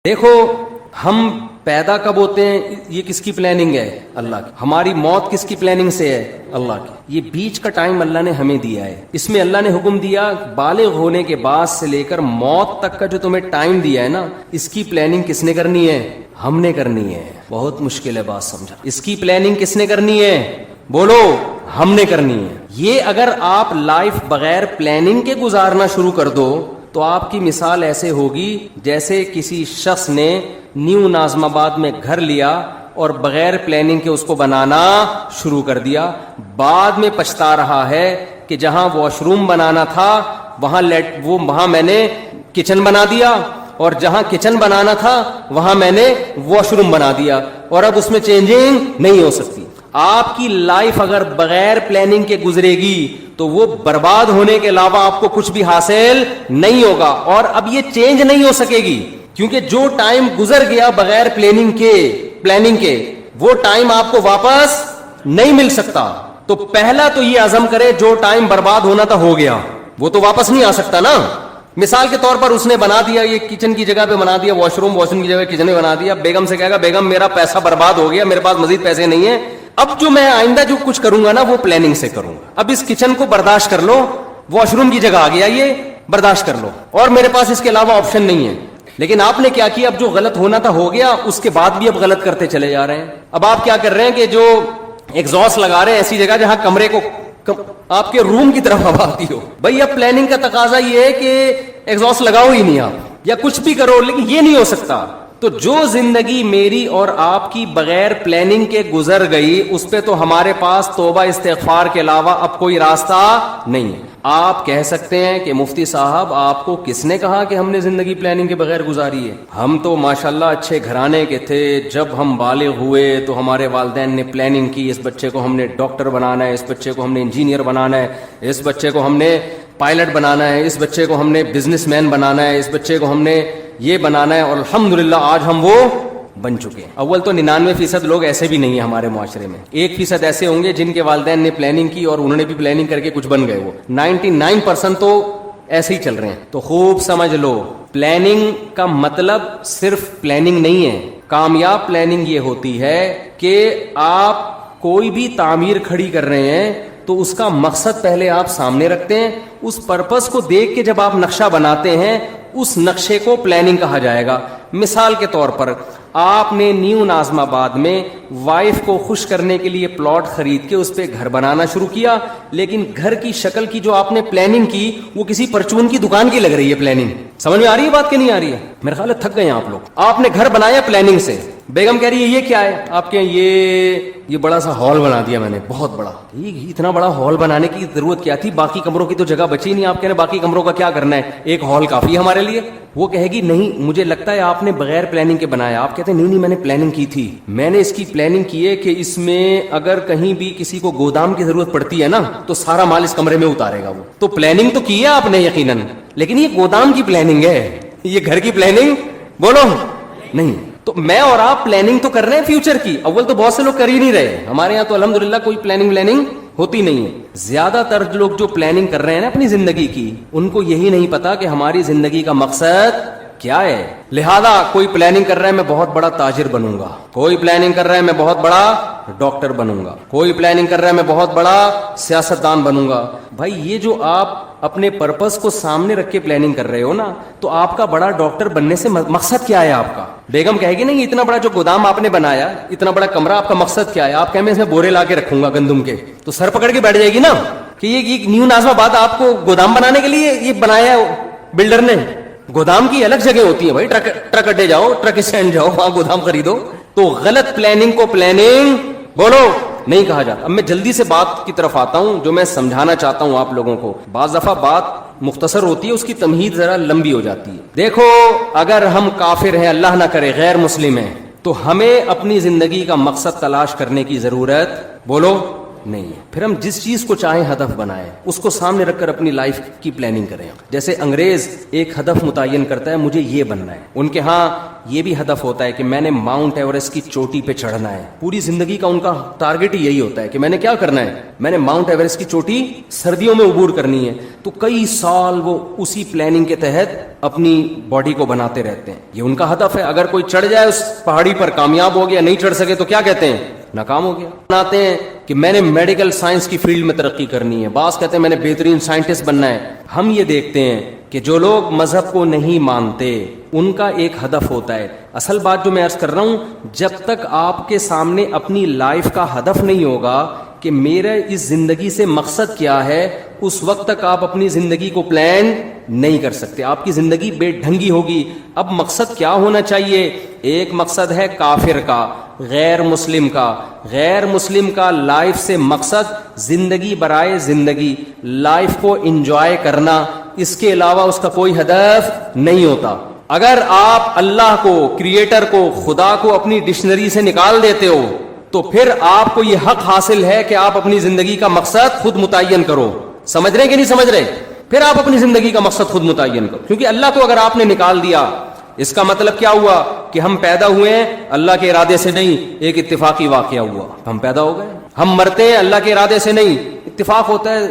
دیکھو ہم پیدا کب ہوتے ہیں یہ کس کی پلاننگ ہے؟ اللہ کی. ہماری موت کس کی پلاننگ سے ہے؟ اللہ کی. یہ بیچ کا ٹائم اللہ نے ہمیں دیا ہے. اس میں اللہ نے حکم دیا بالغ ہونے کے بعد سے لے کر موت تک کا جو تمہیں ٹائم دیا ہے نا، اس کی پلاننگ کس نے کرنی ہے؟ ہم نے کرنی ہے. بہت مشکل ہے بات سمجھا. اس کی پلاننگ کس نے کرنی ہے؟ بولو. ہم نے کرنی ہے. یہ اگر آپ لائف بغیر پلاننگ کے گزارنا شروع کر دو تو آپ کی مثال ایسے ہوگی جیسے کسی شخص نے نیو ناظم آباد میں گھر لیا اور بغیر پلاننگ کے اس کو بنانا شروع کر دیا. بعد میں پچھتا رہا ہے کہ جہاں واش روم بنانا تھا وہاں میں نے کچن بنا دیا، اور جہاں کچن بنانا تھا وہاں میں نے واش روم بنا دیا، اور اب اس میں چینجنگ نہیں ہو سکتی. آپ کی لائف اگر بغیر پلاننگ کے گزرے گی تو وہ برباد ہونے کے علاوہ آپ کو کچھ بھی حاصل نہیں ہوگا، اور اب یہ چینج نہیں ہو سکے گی، کیونکہ جو ٹائم گزر گیا بغیر پلاننگ کے وہ ٹائم آپ کو واپس نہیں مل سکتا. تو پہلا تو یہ عزم کرے جو ٹائم برباد ہونا تھا ہو گیا، وہ تو واپس نہیں آ سکتا نا. مثال کے طور پر اس نے بنا دیا، یہ کچن کی جگہ پہ بنا دیا واش روم کی جگہ کچن میں بنا دیا. بیگم سے کہے گا بیگم میرا پیسہ برباد ہو گیا، میرے پاس مزید پیسے نہیں ہیں، اب جو میں آئندہ جو کچھ کروں گا نا وہ پلاننگ سے کروں گا. اب اس کچن کو برداشت کر لو، واش روم کی جگہ آ گیا یہ برداشت کر لو، اور میرے پاس اس کے علاوہ آپشن نہیں ہے. لیکن آپ نے کیا کیا؟ اب جو غلط ہونا تھا ہو گیا، اس کے بعد بھی اب غلط کرتے چلے جا رہے ہیں. اب آپ کیا کر رہے ہیں کہ جو ایگزاسٹ لگا رہے ہیں ایسی جگہ جہاں کمرے کو آپ کے روم کی طرف ہوا آتی ہو. بھائی اب پلاننگ کا تقاضا یہ ہے کہ ایگزاسٹ لگاؤ ہی نہیں آپ، یا کچھ بھی کرو، لیکن یہ نہیں ہو سکتا. تو جو زندگی میری اور آپ کی بغیر پلاننگ کے گزر گئی اس پہ تو ہمارے پاس توبہ استغفار کے علاوہ اب کوئی راستہ نہیں ہے. آپ کہہ سکتے ہیں کہ مفتی صاحب آپ کو کس نے کہا کہ ہم نے زندگی پلاننگ کے بغیر گزاری ہے؟ ہم تو ماشاءاللہ اچھے گھرانے کے تھے، جب ہم بالغ ہوئے تو ہمارے والدین نے پلاننگ کی، اس بچے کو ہم نے ڈاکٹر بنانا ہے، اس بچے کو ہم نے انجینئر بنانا ہے، اس بچے کو ہم نے پائلٹ بنانا ہے، اس بچے کو ہم نے بزنس مین بنانا ہے، اس بچے کو ہم نے یہ بنانا ہے، اور الحمدللہ آج ہم وہ بن چکے ہیں. اول تو 99% لوگ ایسے بھی نہیں ہیں ہمارے معاشرے میں. 1% ایسے ہوں گے جن کے والدین نے پلاننگ کی اور انہوں نے بھی پلاننگ کر کے کچھ بن گئے. وہ 99% تو ایسے ہی چل رہے ہیں. تو خوب سمجھ لو، پلاننگ کا مطلب صرف پلاننگ نہیں ہے. کامیاب پلاننگ یہ ہوتی ہے کہ آپ کوئی بھی تعمیر کھڑی کر رہے ہیں تو اس کا مقصد پہلے آپ سامنے رکھتے ہیں، اس پرپس کو دیکھ کے جب آپ نقشہ بناتے ہیں اس نقشے کو پلاننگ کہا جائے گا. مثال کے طور پر آپ نے نیو ناظم آباد میں وائف کو خوش کرنے کے لیے پلاٹ خرید کے اس پہ گھر بنانا شروع کیا، لیکن گھر کی شکل کی جو آپ نے پلاننگ کی وہ کسی پرچون کی دکان کی لگ رہی ہے. پلاننگ سمجھ میں آ رہی ہے بات کہ نہیں آ رہی ہے؟ میرے خیال ہے تھک گئے آپ لوگ. آپ نے گھر بنایا پلاننگ سے، بیگم کہہ رہی ہے یہ کیا ہے؟ آپ کے یہ بڑا سا ہال بنا دیا میں نے، بہت بڑا. اتنا بڑا ہال بنانے کی ضرورت کیا تھی؟ باقی کمروں کی تو جگہ بچی نہیں. آپ کہہ رہے ہیں باقی کمروں کا کیا کرنا ہے، ایک ہال کافی ہے ہمارے لیے. وہ کہے گی نہیں مجھے لگتا ہے آپ نے بغیر پلاننگ کے بنایا. آپ کہتے ہیں نہیں میں نے پلاننگ کی تھی. میں نے اس کی پلاننگ کی ہے کہ اس میں اگر کہیں بھی کسی کو گودام کی ضرورت پڑتی ہے نا تو سارا مال اس کمرے میں اتارے گا وہ. تو پلاننگ تو کی ہے آپ نے یقیناً، لیکن یہ گودام کی پلاننگ ہے، یہ گھر کی پلاننگ بولو نہیں. تو میں اور آپ پلاننگ تو کر رہے ہیں فیوچر کی. اول تو بہت سے لوگ کر ہی نہیں رہے. ہمارے یہاں تو الحمدللہ کوئی پلاننگ ہوتی نہیں ہے. زیادہ تر لوگ جو پلاننگ کر رہے ہیں نا اپنی زندگی کی، ان کو یہی نہیں پتا کہ ہماری زندگی کا مقصد کیا ہے. لہذا کوئی پلاننگ کر رہا ہے میں بہت بڑا تاجر بنوں گا، کوئی پلاننگ کر رہا ہے میں بہت بڑا ڈاکٹر بنوں گا، کوئی پلاننگ کر رہا ہے میں بہت بڑا سیاستدان بنوں گا. بھائی یہ جو آپ اپنے پرپس کو سامنے رکھ کے پلاننگ کر رہے ہو نا، تو آپ کا بڑا ڈاکٹر بننے سے مقصد کیا ہے آپ کا؟ بیگم کہے گی نہیں اتنا بڑا جو گودام آپ نے بنایا، اتنا بڑا کمرہ، آپ کا مقصد کیا ہے؟ آپ کہیں میں اس میں بورے لا کے رکھوں گا گندم کے، تو سر پکڑ کے بیٹھ جائے گی نا کہ یہ نیو ناظم آباد آپ کو گودام بنانے کے لیے یہ بنایا ہے بلڈر نے. گودام کی الگ جگہ ہوتی ہے بھائی، ٹرک اڈے جاؤ، ٹرک اسٹینڈ جاؤ، وہاں گودام خریدو. تو غلط پلاننگ کو پلاننگ بولو نہیں کہا جاتا. اب میں جلدی سے بات کی طرف آتا ہوں جو میں سمجھانا چاہتا ہوں آپ لوگوں کو. بعض دفعہ بات مختصر ہوتی ہے، اس کی تمہید ذرا لمبی ہو جاتی ہے. دیکھو اگر ہم کافر ہیں، اللہ نہ کرے غیر مسلم ہیں، تو ہمیں اپنی زندگی کا مقصد تلاش کرنے کی ضرورت بولو نہیں ہے. پھر ہم جس چیز کو چاہیں ہدف بنائیں, اس کو سامنے رکھ کر اپنی لائف کی پلاننگ کریں. جیسے انگریز ایک ہدف متعین کرتا ہے, مجھے یہ بننا ہے. ان کے ہاں یہ بھی ہدف ہوتا ہے کہ میں نے ماؤنٹ ایوریسٹ کی چوٹی پہ چڑھنا ہے. پوری زندگی کا ان کا ٹارگٹ ہی یہی ہوتا ہے کہ میں نے کیا کرنا ہے, میں نے ماؤنٹ ایوریسٹ کی چوٹی سردیوں میں عبور کرنی ہے. تو کئی سال وہ اسی پلاننگ کے تحت اپنی باڈی کو بناتے رہتے ہیں. یہ ان کا ہدف ہے. اگر کوئی چڑھ جائے اس پہاڑی پر, کامیاب ہو گیا, نہیں چڑھ سکے تو کیا کہتے ہیں, ناکام ہو گیا. بناتے ہیں کہ میں نے میڈیکل سائنس کی فیلڈ میں ترقی کرنی ہے, بعض کہتے ہیں میں نے بہترین سائنٹسٹ بننا ہے. ہم یہ دیکھتے ہیں کہ جو لوگ مذہب کو نہیں مانتے ان کا ایک ہدف ہوتا ہے. اصل بات جو میں عرض کر رہا ہوں, جب تک آپ کے سامنے اپنی لائف کا ہدف نہیں ہوگا کہ میرا اس زندگی سے مقصد کیا ہے, اس وقت تک آپ اپنی زندگی کو پلان نہیں کر سکتے. آپ کی زندگی بے ڈھنگی ہوگی. اب مقصد کیا ہونا چاہیے؟ ایک مقصد ہے کافر کا, غیر مسلم کا. غیر مسلم کا لائف سے مقصد زندگی برائے زندگی, لائف کو انجوائے کرنا, اس کے علاوہ اس کا کوئی ہدف نہیں ہوتا. اگر آپ اللہ کو, کریٹر کو, خدا کو اپنی ڈکشنری سے نکال دیتے ہو تو پھر آپ کو یہ حق حاصل ہے کہ آپ اپنی زندگی کا مقصد خود متعین کرو. سمجھ رہے کہ نہیں سمجھ رہے؟ پھر آپ اپنی زندگی کا مقصد خود متعین کرو. کیونکہ اللہ کو اگر آپ نے نکال دیا, اس کا مطلب کیا ہوا کہ ہم پیدا ہوئے ہیں اللہ کے ارادے سے نہیں, ایک اتفاقی واقعہ ہوا, ہم پیدا ہو گئے. ہم مرتے ہیں اللہ کے ارادے سے نہیں, اتفاق ہوتا ہے.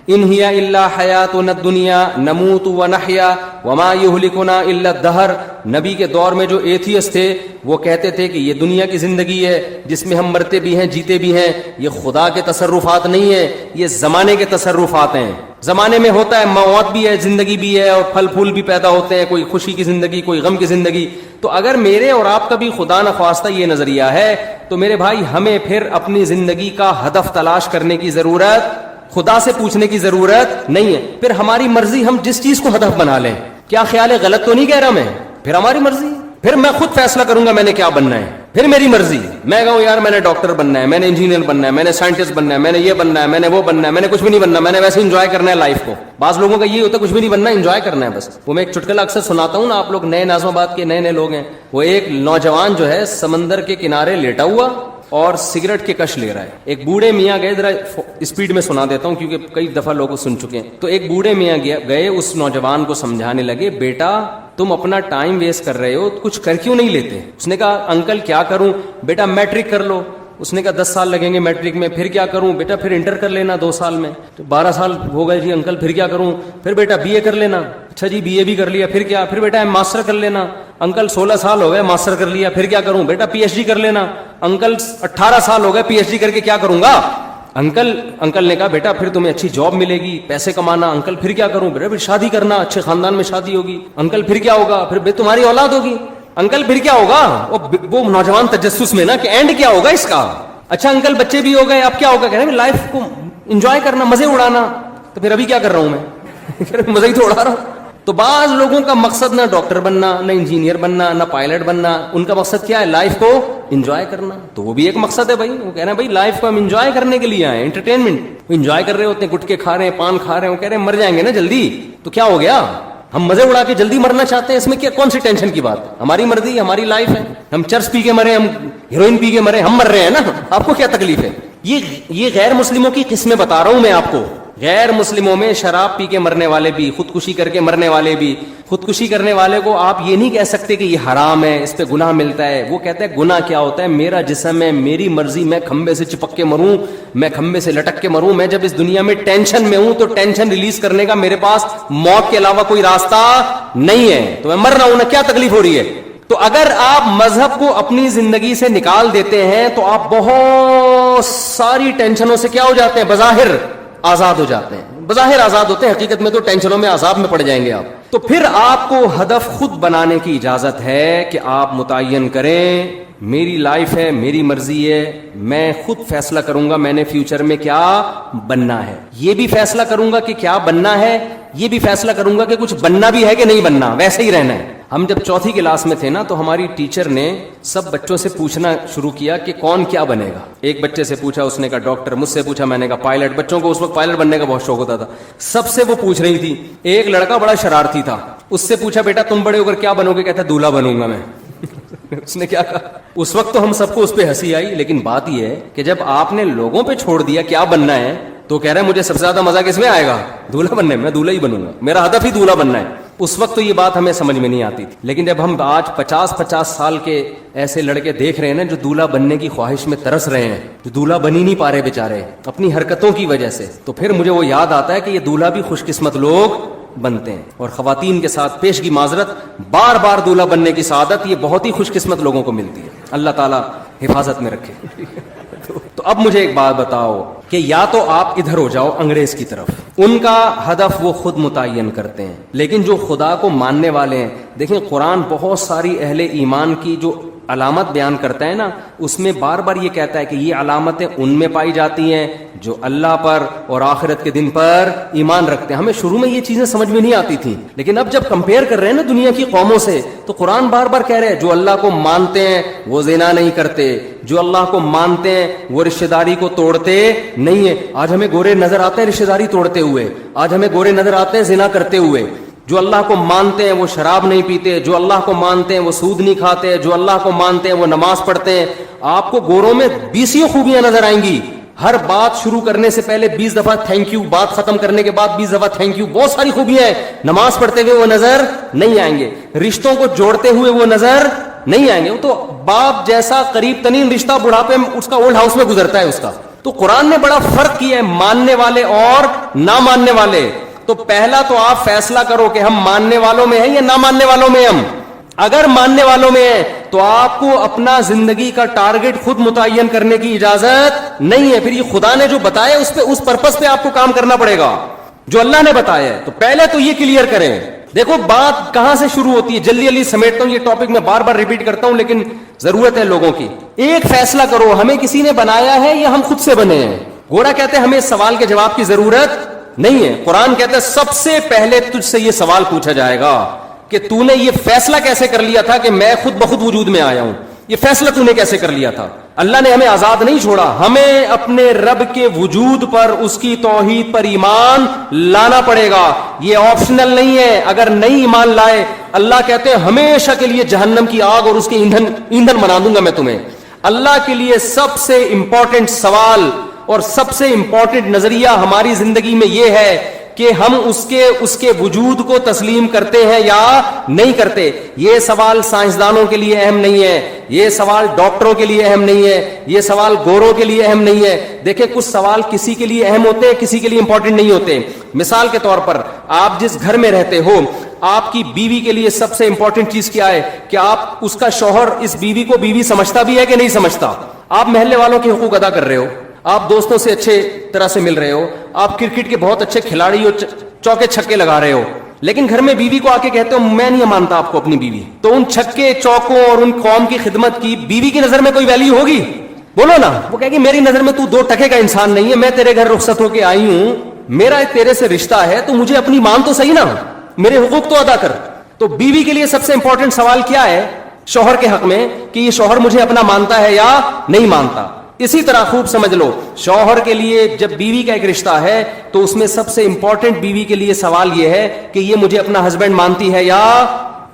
ان ہی الا حیاتنا الدنیا نموت ونحیا وما یہلکنا الا الدہر. نبی کے دور میں جو ایتھیسٹ تھے وہ کہتے تھے کہ یہ دنیا کی زندگی ہے جس میں ہم مرتے بھی ہیں جیتے بھی ہیں, یہ خدا کے تصرفات نہیں ہے, یہ زمانے کے تصرفات ہیں. زمانے میں ہوتا ہے, موت بھی ہے, زندگی بھی ہے, اور پھل پھول بھی پیدا ہوتے ہیں, کوئی خوشی کی زندگی, کوئی غم کی زندگی. تو اگر میرے اور آپ کا بھی خدا نخواستہ یہ نظریہ ہے تو میرے بھائی ہمیں پھر اپنی زندگی کا ہدف تلاش کرنے کی ضرورت, خدا سے پوچھنے کی ضرورت نہیں ہے. پھر ہماری مرضی, ہم جس چیز کو ہدف بنا لیں. کیا خیال ہے, غلط تو نہیں کہہ رہا میں؟ پھر ہماری مرضی, پھر میں خود فیصلہ کروں گا میں نے کیا بننا ہے. پھر میری مرضی, میں کہوں یار میں نے ڈاکٹر بننا ہے, میں نے انجینئر بننا ہے, میں نے سائنٹسٹ بننا ہے, میں نے یہ بننا ہے, میں نے وہ بننا ہے, میں نے کچھ بھی نہیں بننا, میں نے ویسے انجوائے کرنا ہے لائف کو. بعض لوگوں کا یہ ہوتا ہے کچھ بھی نہیں بننا, انجوائے کرنا ہے بس. وہ میں ایک چٹکلا اکثر سناتا ہوں نا, آپ لوگ نئے ناظم آباد کے نئے لوگ ہیں. وہ ایک نوجوان جو ہے سمندر کے کنارے لیٹا ہوا اور سگریٹ کے کش لے رہا ہے. ایک بوڑھے میاں گئے, ذرا اسپیڈ میں سنا دیتا ہوں کیونکہ کئی دفعہ لوگ سن چکے ہیں. تو ایک بوڑھے میاں گئے اس نوجوان کو سمجھانے لگے, بیٹا تم اپنا ٹائم ویسٹ کر رہے ہو, کچھ کر کیوں نہیں لیتے؟ اس نے کہا انکل کیا کروں؟ بیٹا میٹرک کر لو. اس نے کہا 10 سال لگیں گے میٹرک میں. پھر کیا کروں؟ بیٹا پھر انٹر کر لینا 2 سال میں. تو 12 سال ہو گئے جی انکل, پھر کیا کروں؟ پھر بیٹا بی اے کر لینا. اچھا جی بی اے بھی کر لیا, پھر کیا؟ پھر بیٹا ماسٹر کر لینا. انکل 16 سال ہو گئے ماسٹر کر لیا, پھر کیا کروں؟ بیٹا پی ایچ ڈی کر لینا. انکل 18 سال ہو گئے پی ایچ ڈی کر کے کیا کروں گا؟ انکل نے کہا بیٹا پھر تمہیں اچھی جاب ملے گی, پیسے کمانا. انکل پھر کیا کروں؟ بیٹا پھر شادی کرنا, اچھے خاندان میں شادی ہوگی. انکل پھر کیا ہوگا؟ پھر تمہاری اولاد ہوگی. انکل پھر کیا ہوگا؟ وہ نوجوان تجسس میں نا کہ اینڈ کیا ہوگا اس کا. اچھا انکل بچے بھی ہو گئے, اب کیا ہوگا؟ کہہ رہے ہیں لائف کو انجوائے کرنا, مزے اڑانا. تو پھر ابھی کیا کر رہا ہوں میں؟ مزے ہی تو اڑا رہا ہوں. تو بعض لوگوں کا مقصد نہ ڈاکٹر بننا, نہ انجینئر بننا, نہ پائلٹ بننا. ان کا مقصد کیا ہے؟ لائف کو انجوائے کرنا. تو وہ بھی ایک مقصد ہے بھائی. وہ کہہ رہے ہیں بھائی لائف کو ہم انجوائے کرنے کے لیے آئے, انٹرٹینمنٹ. وہ انجوائے کر رہے ہوتے ہیں, گٹکے کھا رہے ہیں, پان کھا رہے ہیں. وہ کہہ رہے ہیں مر جائیں گے نا جلدی, تو کیا ہو گیا؟ ہم مزے اڑا کے جلدی مرنا چاہتے ہیں. اس میں کیا کون سی ٹینشن کی بات؟ ہماری مرضی, ہماری لائف ہے. ہم چرس پی کے مرے, ہم ہیروئن پی کے مرے, ہم مر رہے ہیں نا. آپ کو کیا تکلیف ہے؟ یہ غیر مسلموں کی قسمیں بتا رہا ہوں میں آپ کو. غیر مسلموں میں شراب پی کے مرنے والے بھی, خودکشی کر کے مرنے والے بھی. خودکشی کرنے والے کو آپ یہ نہیں کہہ سکتے کہ یہ حرام ہے, اس پہ گناہ ملتا ہے. وہ کہتے ہیں گناہ کیا ہوتا ہے؟ میرا جسم ہے, میری مرضی, میں کھمبے سے چپک کے مروں, میں کھمبے سے لٹک کے مروں. میں جب اس دنیا میں ٹینشن میں ہوں تو ٹینشن ریلیز کرنے کا میرے پاس موت کے علاوہ کوئی راستہ نہیں ہے, تو میں مر رہا ہوں نا, کیا تکلیف ہو رہی ہے؟ تو اگر آپ مذہب کو اپنی زندگی سے نکال دیتے ہیں تو آپ بہت ساری ٹینشنوں سے کیا ہو جاتے ہیں؟ بظاہر آزاد ہو جاتے ہیں. بظاہر آزاد ہوتے ہیں, حقیقت میں تو ٹینشنوں میں عذاب میں پڑ جائیں گے آپ. تو پھر آپ کو ہدف خود بنانے کی اجازت ہے کہ آپ متعین کریں میری لائف ہے, میری مرضی ہے, میں خود فیصلہ کروں گا میں نے فیوچر میں کیا بننا ہے. یہ بھی فیصلہ کروں گا کہ کیا بننا ہے, یہ بھی فیصلہ کروں گا کہ کچھ بننا بھی ہے کہ نہیں بننا, ویسے ہی رہنا ہے. ہم جب 4تھی کلاس میں تھے نا تو ہماری ٹیچر نے سب بچوں سے پوچھنا شروع کیا کہ کون کیا بنے گا. ایک بچے سے پوچھا, اس نے کہا ڈاکٹر. مجھ سے پوچھا, میں نے کہا پائلٹ. بچوں کو اس وقت پائلٹ بننے کا بہت شوق ہوتا تھا. سب سے وہ پوچھ رہی تھی. ایک لڑکا بڑا شرارتی تھا, اس سے پوچھا بیٹا تم بڑے ہو کر کیا بنو گے؟ کہتا دولہا بنوں گا میں. اس نے کیا کہا؟ اس وقت تو ہم سب کو اس پہ ہنسی آئی، لیکن بات یہ ہے کہ جب آپ نے لوگوں پہ چھوڑ دیا کیا بننا ہے تو کہہ رہے ہیں مجھے سب سے زیادہ مزہ کس میں آئے گا؟ دولہا بننے میں، میں دولہا ہی بنوں گا، میرا ہدف ہی دولہا بننا ہے۔ اس وقت تو یہ بات ہمیں سمجھ میں نہیں آتی تھی، لیکن جب ہم آج 50 سال کے ایسے لڑکے دیکھ رہے ہیں نا جو دولہا بننے کی خواہش میں ترس رہے ہیں، جو دولہا بن ہی نہیں پا رہے بیچارے اپنی حرکتوں کی وجہ سے، تو پھر مجھے وہ یاد آتا ہے کہ یہ دولہا بھی خوش قسمت لوگ بنتے ہیں، اور خواتین کے ساتھ پیشگی معذرت، بار بار دولہا بننے کی سعادت یہ بہت ہی خوش قسمت لوگوں کو ملتی ہے، اللہ تعالیٰ حفاظت میں رکھے۔ تو اب مجھے ایک بات بتاؤ کہ یا تو آپ ادھر ہو جاؤ انگریز کی طرف، ان کا ہدف وہ خود متعین کرتے ہیں، لیکن جو خدا کو ماننے والے ہیں، دیکھیں قرآن بہت ساری اہل ایمان کی جو علامت بیان کرتا ہے نا، اس میں بار بار یہ کہتا ہے کہ یہ علامتیں ان میں پائی جاتی ہیں جو اللہ پر اور آخرت کے دن پر ایمان رکھتے ہیں۔ ہمیں شروع میں یہ چیزیں سمجھ میں نہیں آتی تھیں، لیکن اب جب کمپیئر کر رہے ہیں نا دنیا کی قوموں سے، تو قرآن بار بار کہہ رہے ہیں جو اللہ کو مانتے ہیں وہ زنا نہیں کرتے، جو اللہ کو مانتے ہیں وہ رشتہ داری کو توڑتے نہیں ہیں۔ آج ہمیں گورے نظر آتے ہیں رشتہ داری توڑتے ہوئے، آج ہمیں گورے نظر آتے ہیں زنا کرتے ہوئے۔ جو اللہ کو مانتے ہیں وہ شراب نہیں پیتے، جو اللہ کو مانتے ہیں وہ سود نہیں کھاتے، جو اللہ کو مانتے ہیں وہ نماز پڑھتے ہیں۔ آپ کو گوروں میں 20 خوبیاں نظر آئیں گی، ہر بات شروع کرنے سے پہلے 20 دفعہ تھینک یو، بات ختم کرنے کے بعد 20 دفعہ تھینک یو، بہت ساری خوبیاں ہیں۔ نماز پڑھتے ہوئے وہ نظر نہیں آئیں گے، رشتوں کو جوڑتے ہوئے وہ نظر نہیں آئیں گے، وہ تو باپ جیسا قریب ترین رشتہ بڑھاپے میں اس کا اولڈ ہاؤس میں گزرتا ہے اس کا۔ تو قرآن نے بڑا فرق کیا ہے ماننے والے اور نہ ماننے والے۔ تو پہلا تو آپ فیصلہ کرو کہ ہم ماننے والوں میں ہیں یا نہ ماننے والوں میں ہم۔ اگر ماننے والوں میں ہیں تو آپ کو اپنا زندگی کا ٹارگٹ خود متعین کرنے کی اجازت نہیں ہے، پھر یہ خدا نے جو بتایا اس پہ، اس پرپس پہ آپ کو کام کرنا پڑے گا جو اللہ نے بتایا ہے۔ تو پہلے تو یہ کلیئر کریں۔ دیکھو بات کہاں سے شروع ہوتی ہے، جلدی جلدی سمیٹتا ہوں، یہ ٹاپک میں بار بار ریپیٹ کرتا ہوں لیکن ضرورت ہے لوگوں کی۔ ایک فیصلہ کرو، ہمیں کسی نے بنایا ہے یا ہم خود سے بنے ہیں؟ گورا کہتے ہیں ہمیں اس سوال کے جواب کی ضرورت نہیں ہے، قرآن کہتا ہے سب سے پہلے تجھ سے یہ سوال پوچھا جائے گا کہ تو نے یہ فیصلہ کیسے کر لیا تھا کہ میں خود بخود وجود میں آیا ہوں، یہ فیصلہ تو نے کیسے کر لیا تھا؟ اللہ نے ہمیں آزاد نہیں چھوڑا، ہمیں اپنے رب کے وجود پر، اس کی توحید پر ایمان لانا پڑے گا، یہ آپشنل نہیں ہے۔ اگر نہیں ایمان لائے، اللہ کہتے ہیں ہمیشہ کے لیے جہنم کی آگ اور اس کے ایندھن بنا دوں گا میں تمہیں۔ اللہ کے لیے سب سے امپورٹنٹ سوال اور سب سے امپورٹنٹ نظریہ ہماری زندگی میں یہ ہے کہ ہم اس کے وجود کو تسلیم کرتے ہیں یا نہیں کرتے۔ یہ سوال سائنسدانوں کے لیے اہم نہیں ہے، یہ سوال ڈاکٹروں کے لیے اہم نہیں ہے، یہ سوال گوروں کے لیے اہم نہیں ہے۔ دیکھیں کچھ سوال کسی کے لیے اہم ہوتے ہیں، کسی کے لیے امپورٹنٹ نہیں ہوتے۔ مثال کے طور پر آپ جس گھر میں رہتے ہو، آپ کی بیوی کے لیے سب سے امپورٹنٹ چیز کیا ہے کہ آپ اس کا شوہر اس بیوی کو بیوی سمجھتا بھی ہے کہ نہیں سمجھتا؟ آپ محلے والوں کے حقوق ادا کر رہے ہو، آپ دوستوں سے اچھے طرح سے مل رہے ہو، آپ کرکٹ کے بہت اچھے کھلاڑی ہو، چوکے چھکے لگا رہے ہو، لیکن گھر میں بیوی کو آ کے کہتے ہو میں نہیں مانتا آپ کو اپنی بیوی، تو ان چھکے چوکوں اور ان قوم کی خدمت کی بیوی کی نظر میں کوئی ویلیو ہوگی؟ بولو نا۔ وہ کہے گی میری نظر میں تو 2 ٹکے کا انسان نہیں ہے، میں تیرے گھر رخصت ہو کے آئی ہوں، میرا تیرے سے رشتہ ہے، تو مجھے اپنی مان تو صحیح نا، میرے حقوق تو ادا کر۔ تو بیوی کے لیے سب سے امپورٹنٹ سوال کیا ہے شوہر کے حق میں کہ یہ شوہر مجھے اپنا مانتا ہے یا نہیں مانتا۔ اسی طرح خوب سمجھ لو، شوہر کے لیے جب بیوی کا ایک رشتہ ہے تو اس میں سب سے امپورٹنٹ بیوی کے لیے سوال یہ ہے کہ یہ مجھے اپنا ہسبینڈ مانتی ہے یا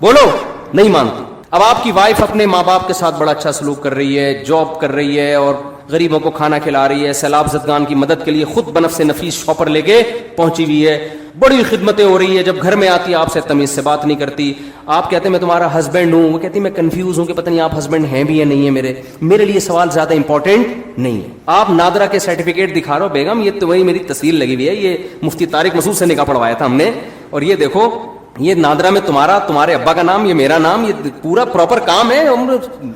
بولو نہیں مانتی۔ اب آپ کی وائف اپنے ماں باپ کے ساتھ بڑا اچھا سلوک کر رہی ہے، جاب کر رہی ہے اور غریبوں کو کھانا کھلا رہی ہے، سیلاب زدگان کی مدد کے لیے خود بنفس نفیس شاپر لے کے پہنچی ہوئی ہے، بڑی خدمتیں ہو رہی ہے، جب گھر میں آتی ہے آپ سے تمیز سے بات نہیں کرتی، آپ کہتے ہیں میں تمہارا ہسبینڈ ہوں، وہ کہتی ہے میں کنفیوز ہوں کہ پتہ نہیں آپ ہسبینڈ ہیں بھی یا نہیں ہے، میرے لیے سوال زیادہ امپورٹنٹ نہیں ہے۔ آپ نادرا کے سرٹیفکیٹ دکھا رہے ہو، بیگم یہ تو وہی میری تصویر لگی ہوئی ہے، یہ مفتی طارق مسعود سے نکاح پڑھوایا تھا ہم نے، اور یہ دیکھو یہ نادرا میں تمہارے ابا کا نام، یہ میرا نام، یہ پورا پراپر کام ہے،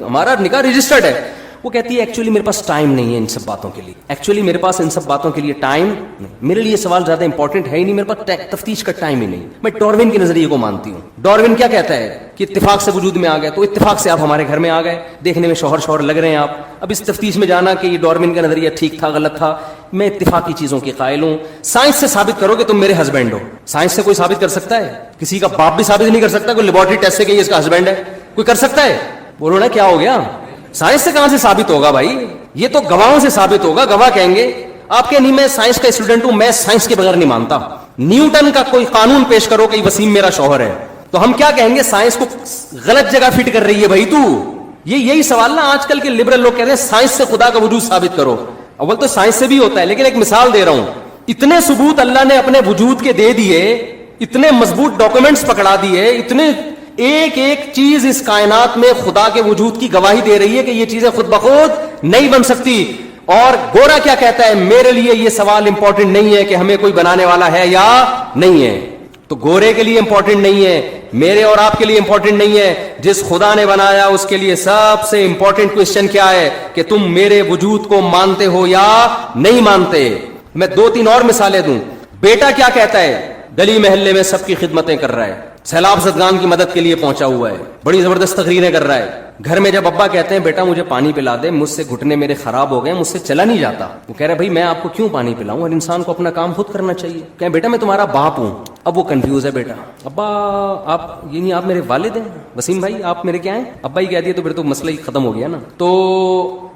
ہمارا نکاح رجسٹرڈ ہے۔ وہ کہتی ہے ایکچولی میرے پاس ٹائم نہیں ہے ان سب باتوں کے لیے، ایکچولی میرے پاس ان سب باتوں کے لیے ٹائم نہیں، میرے لیے سوال زیادہ امپورٹنٹ ہے ہی نہیں، میرے پاس تفتیش کا ٹائم ہی نہیں۔ میں ڈاروین کے نظریے کو مانتی ہوں۔ ڈاروین کیا کہتا ہے کہ اتفاق سے وجود میں آ گئے، تو اتفاق سے آپ ہمارے گھر میں آ گئے، دیکھنے میں شوہر لگ رہے ہیں آپ، اب اس تفتیش میں جانا کہ یہ ڈاروین کا نظریہ ٹھیک تھا غلط تھا، میں اتفاقی چیزوں کی قائل ہوں۔ سائنس سے ثابت کرو کہ تم میرے ہسبینڈ ہو، سائنس سے کوئی ثابت کر سکتا ہے؟ کسی کا باپ بھی ثابت نہیں کر سکتا، کوئی لیبورٹری ٹیسٹ سے کہ یہ اس کا ہسبینڈ ہے، کوئی کر سکتا ہے؟ بولو نا کیا ہو گیا؟ سائنس سے کہاں سے ثابت ہوگا بھائی؟ یہ تو گواہوں سے ثابت ہوگا، گواہ کہیں گے۔ آپ کہ نہیں میں سائنس کا اسٹوڈنٹ ہوں، میں سائنس کے بغیر نہیں مانتا، نیوٹن کا کوئی قانون پیش کرو کہ وسیم میرا شوہر ہے، تو ہم کیا کہیں گے؟ سائنس کو غلط جگہ فٹ کر رہی ہے بھائی تو، یہی سوال نا آج کل کے لبرل لوگ کہتے ہیں سائنس سے خدا کا وجود ثابت کرو. اول تو سائنس سے بھی ہوتا ہے, لیکن ایک مثال دے رہا ہوں. اتنے ثبوت اللہ نے اپنے وجود کے دے دیے, اتنے مضبوط ڈاکومنٹس پکڑا دیے, اتنے ایک ایک چیز اس کائنات میں خدا کے وجود کی گواہی دے رہی ہے کہ یہ چیزیں خود بخود نہیں بن سکتی. اور گورا کیا کہتا ہے, میرے لیے یہ سوال امپورٹنٹ نہیں ہے کہ ہمیں کوئی بنانے والا ہے یا نہیں ہے. تو گورے کے لیے امپورٹنٹ نہیں ہے, میرے اور آپ کے لیے امپورٹنٹ نہیں ہے. جس خدا نے بنایا اس کے لیے سب سے امپورٹنٹ کوسچن کیا ہے کہ تم میرے وجود کو مانتے ہو یا نہیں مانتے. میں 2-3 اور مثالیں دوں. بیٹا کیا کہتا ہے, گلی محلے میں سب کی خدمتیں کر رہا ہے, سیلاب زدگان کی مدد کے لیے پہنچا ہوا ہے, بڑی زبردست تقریریں کر رہا ہے. گھر میں جب ابا کہتے ہیں بیٹا مجھے پانی پلا دے, مجھ سے گھٹنے میرے خراب ہو گئے, مجھ سے چلا نہیں جاتا, وہ کہہ رہے بھائی میں آپ کو کیوں پانی پلاؤں, ہر انسان کو اپنا کام خود کرنا چاہیے. کہیں بیٹا میں تمہارا باپ ہوں. اب وہ کنفیوز ہے, بیٹا ابا آپ یعنی آپ میرے والد ہیں, وسیم بھائی آپ میرے کیا ہیں, ابا ہی کہہ دیا تو پھر تو مسئلہ ہی ختم ہو گیا نا. تو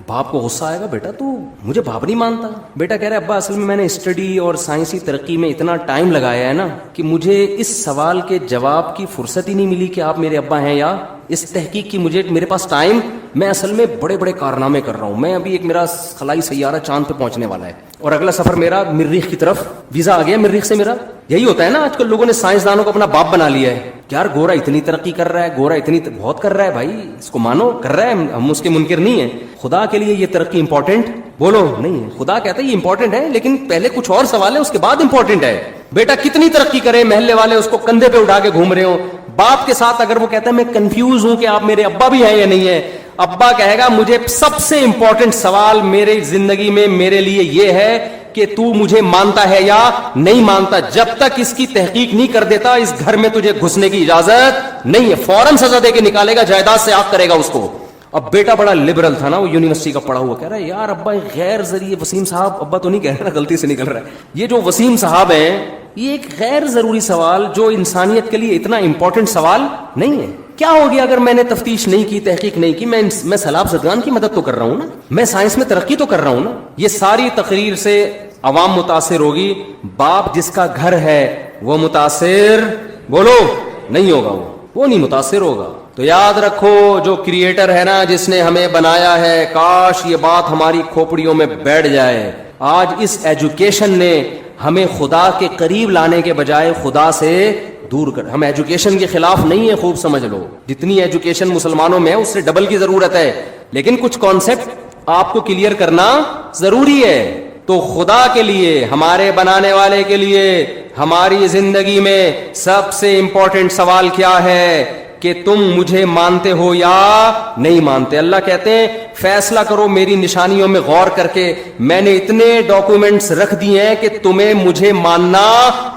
باپ کو غصہ آئے گا, بیٹا تو مجھے باپ نہیں مانتا. بیٹا کہہ رہا ہے ابا اصل میں نے اسٹڈی اور سائنسی ترقی میں اتنا ٹائم لگایا ہے نا کہ مجھے اس سوال کے جواب کی فرصت ہی نہیں ملی کہ آپ میرے ابا ہیں یا اس تحقیق کی میرے پاس ٹائم, میں اصل میں بڑے بڑے کارنامے کر رہا ہوں. میں ابھی ایک میرا خلائی سیارہ چاند پہ پہنچنے والا ہے اور اگلا سفر میرا مریخ کی طرف, ویزا آ گیا مریخ سے میرا. یہی ہوتا ہے نا آج کل لوگوں نے سائنسدانوں کو اپنا باپ بنا لیا ہے. یار گورا اتنی ترقی کر رہا ہے, گورا اتنی بہت کر رہا ہے, بھائی اس کو مانو, کر رہا ہے, ہم اس کے منکر نہیں ہیں. خدا کے لیے یہ ترقی امپورٹنٹ بولو نہیں ہے. خدا کہتا ہے یہ امپورٹنٹ ہے, لیکن پہلے کچھ اور سوال ہے, اس کے بعد امپورٹنٹ ہے. بیٹا کتنی ترقی کرے, محلے والے اس کو کندھے پہ اٹھا کے گھوم رہے ہوں. باپ کے ساتھ اگر وہ کہتا ہے میں کنفیوز ہوں کہ آپ میرے ابا بھی ہیں یا نہیں ہے, ابا کہے گا مجھے سب سے امپورٹنٹ سوال میری زندگی میں میرے لیے یہ ہے کہ تو مجھے مانتا ہے یا نہیں مانتا. جب تک اس کی تحقیق نہیں کر دیتا اس گھر میں تجھے گھسنے کی اجازت نہیں ہے. فوراً سزا دے کے نکالے گا, جائیداد سے آگ کرے گا اس کو. اب بیٹا بڑا لبرل تھا نا, وہ یونیورسٹی کا پڑھا ہوا, کہہ رہا ہے یار ابا غیر ذریعے, وسیم صاحب ابا تو نہیں کہہ رہا, غلطی سے نکل رہا ہے, یہ جو وسیم صاحب ہیں یہ ایک غیر ضروری سوال جو انسانیت کے لیے اتنا امپورٹنٹ سوال نہیں ہے. کیا ہو گیا اگر میں نے تفتیش نہیں کی, تحقیق نہیں کی, میں سیلاب زدگان کی مدد تو کر رہا ہوں نا, میں سائنس میں ترقی تو کر رہا ہوں نا. یہ ساری تقریر سے عوام متاثر ہوگی, باپ جس کا گھر ہے وہ متاثر بولو نہیں ہوگا, وہ نہیں متاثر ہوگا. تو یاد رکھو جو کریٹر ہے نا, جس نے ہمیں بنایا ہے, کاش یہ بات ہماری کھوپڑیوں میں بیٹھ جائے. آج اس ایجوکیشن نے ہمیں خدا کے قریب لانے کے بجائے خدا سے دور کر. ہم ایجوکیشن کے خلاف نہیں ہے, خوب سمجھ لو, جتنی ایجوکیشن مسلمانوں میں ہے اس سے ڈبل کی ضرورت ہے, لیکن کچھ کانسیپٹ آپ کو کلیئر کرنا ضروری ہے. تو خدا کے لیے, ہمارے بنانے والے کے لیے, ہماری زندگی میں سب سے امپورٹنٹ سوال کیا ہے کہ تم مجھے مانتے ہو یا نہیں مانتے. اللہ کہتے ہیں فیصلہ کرو میری نشانیوں میں غور کر کے, میں نے اتنے ڈاکومنٹس رکھ دیے ہیں کہ تمہیں مجھے ماننا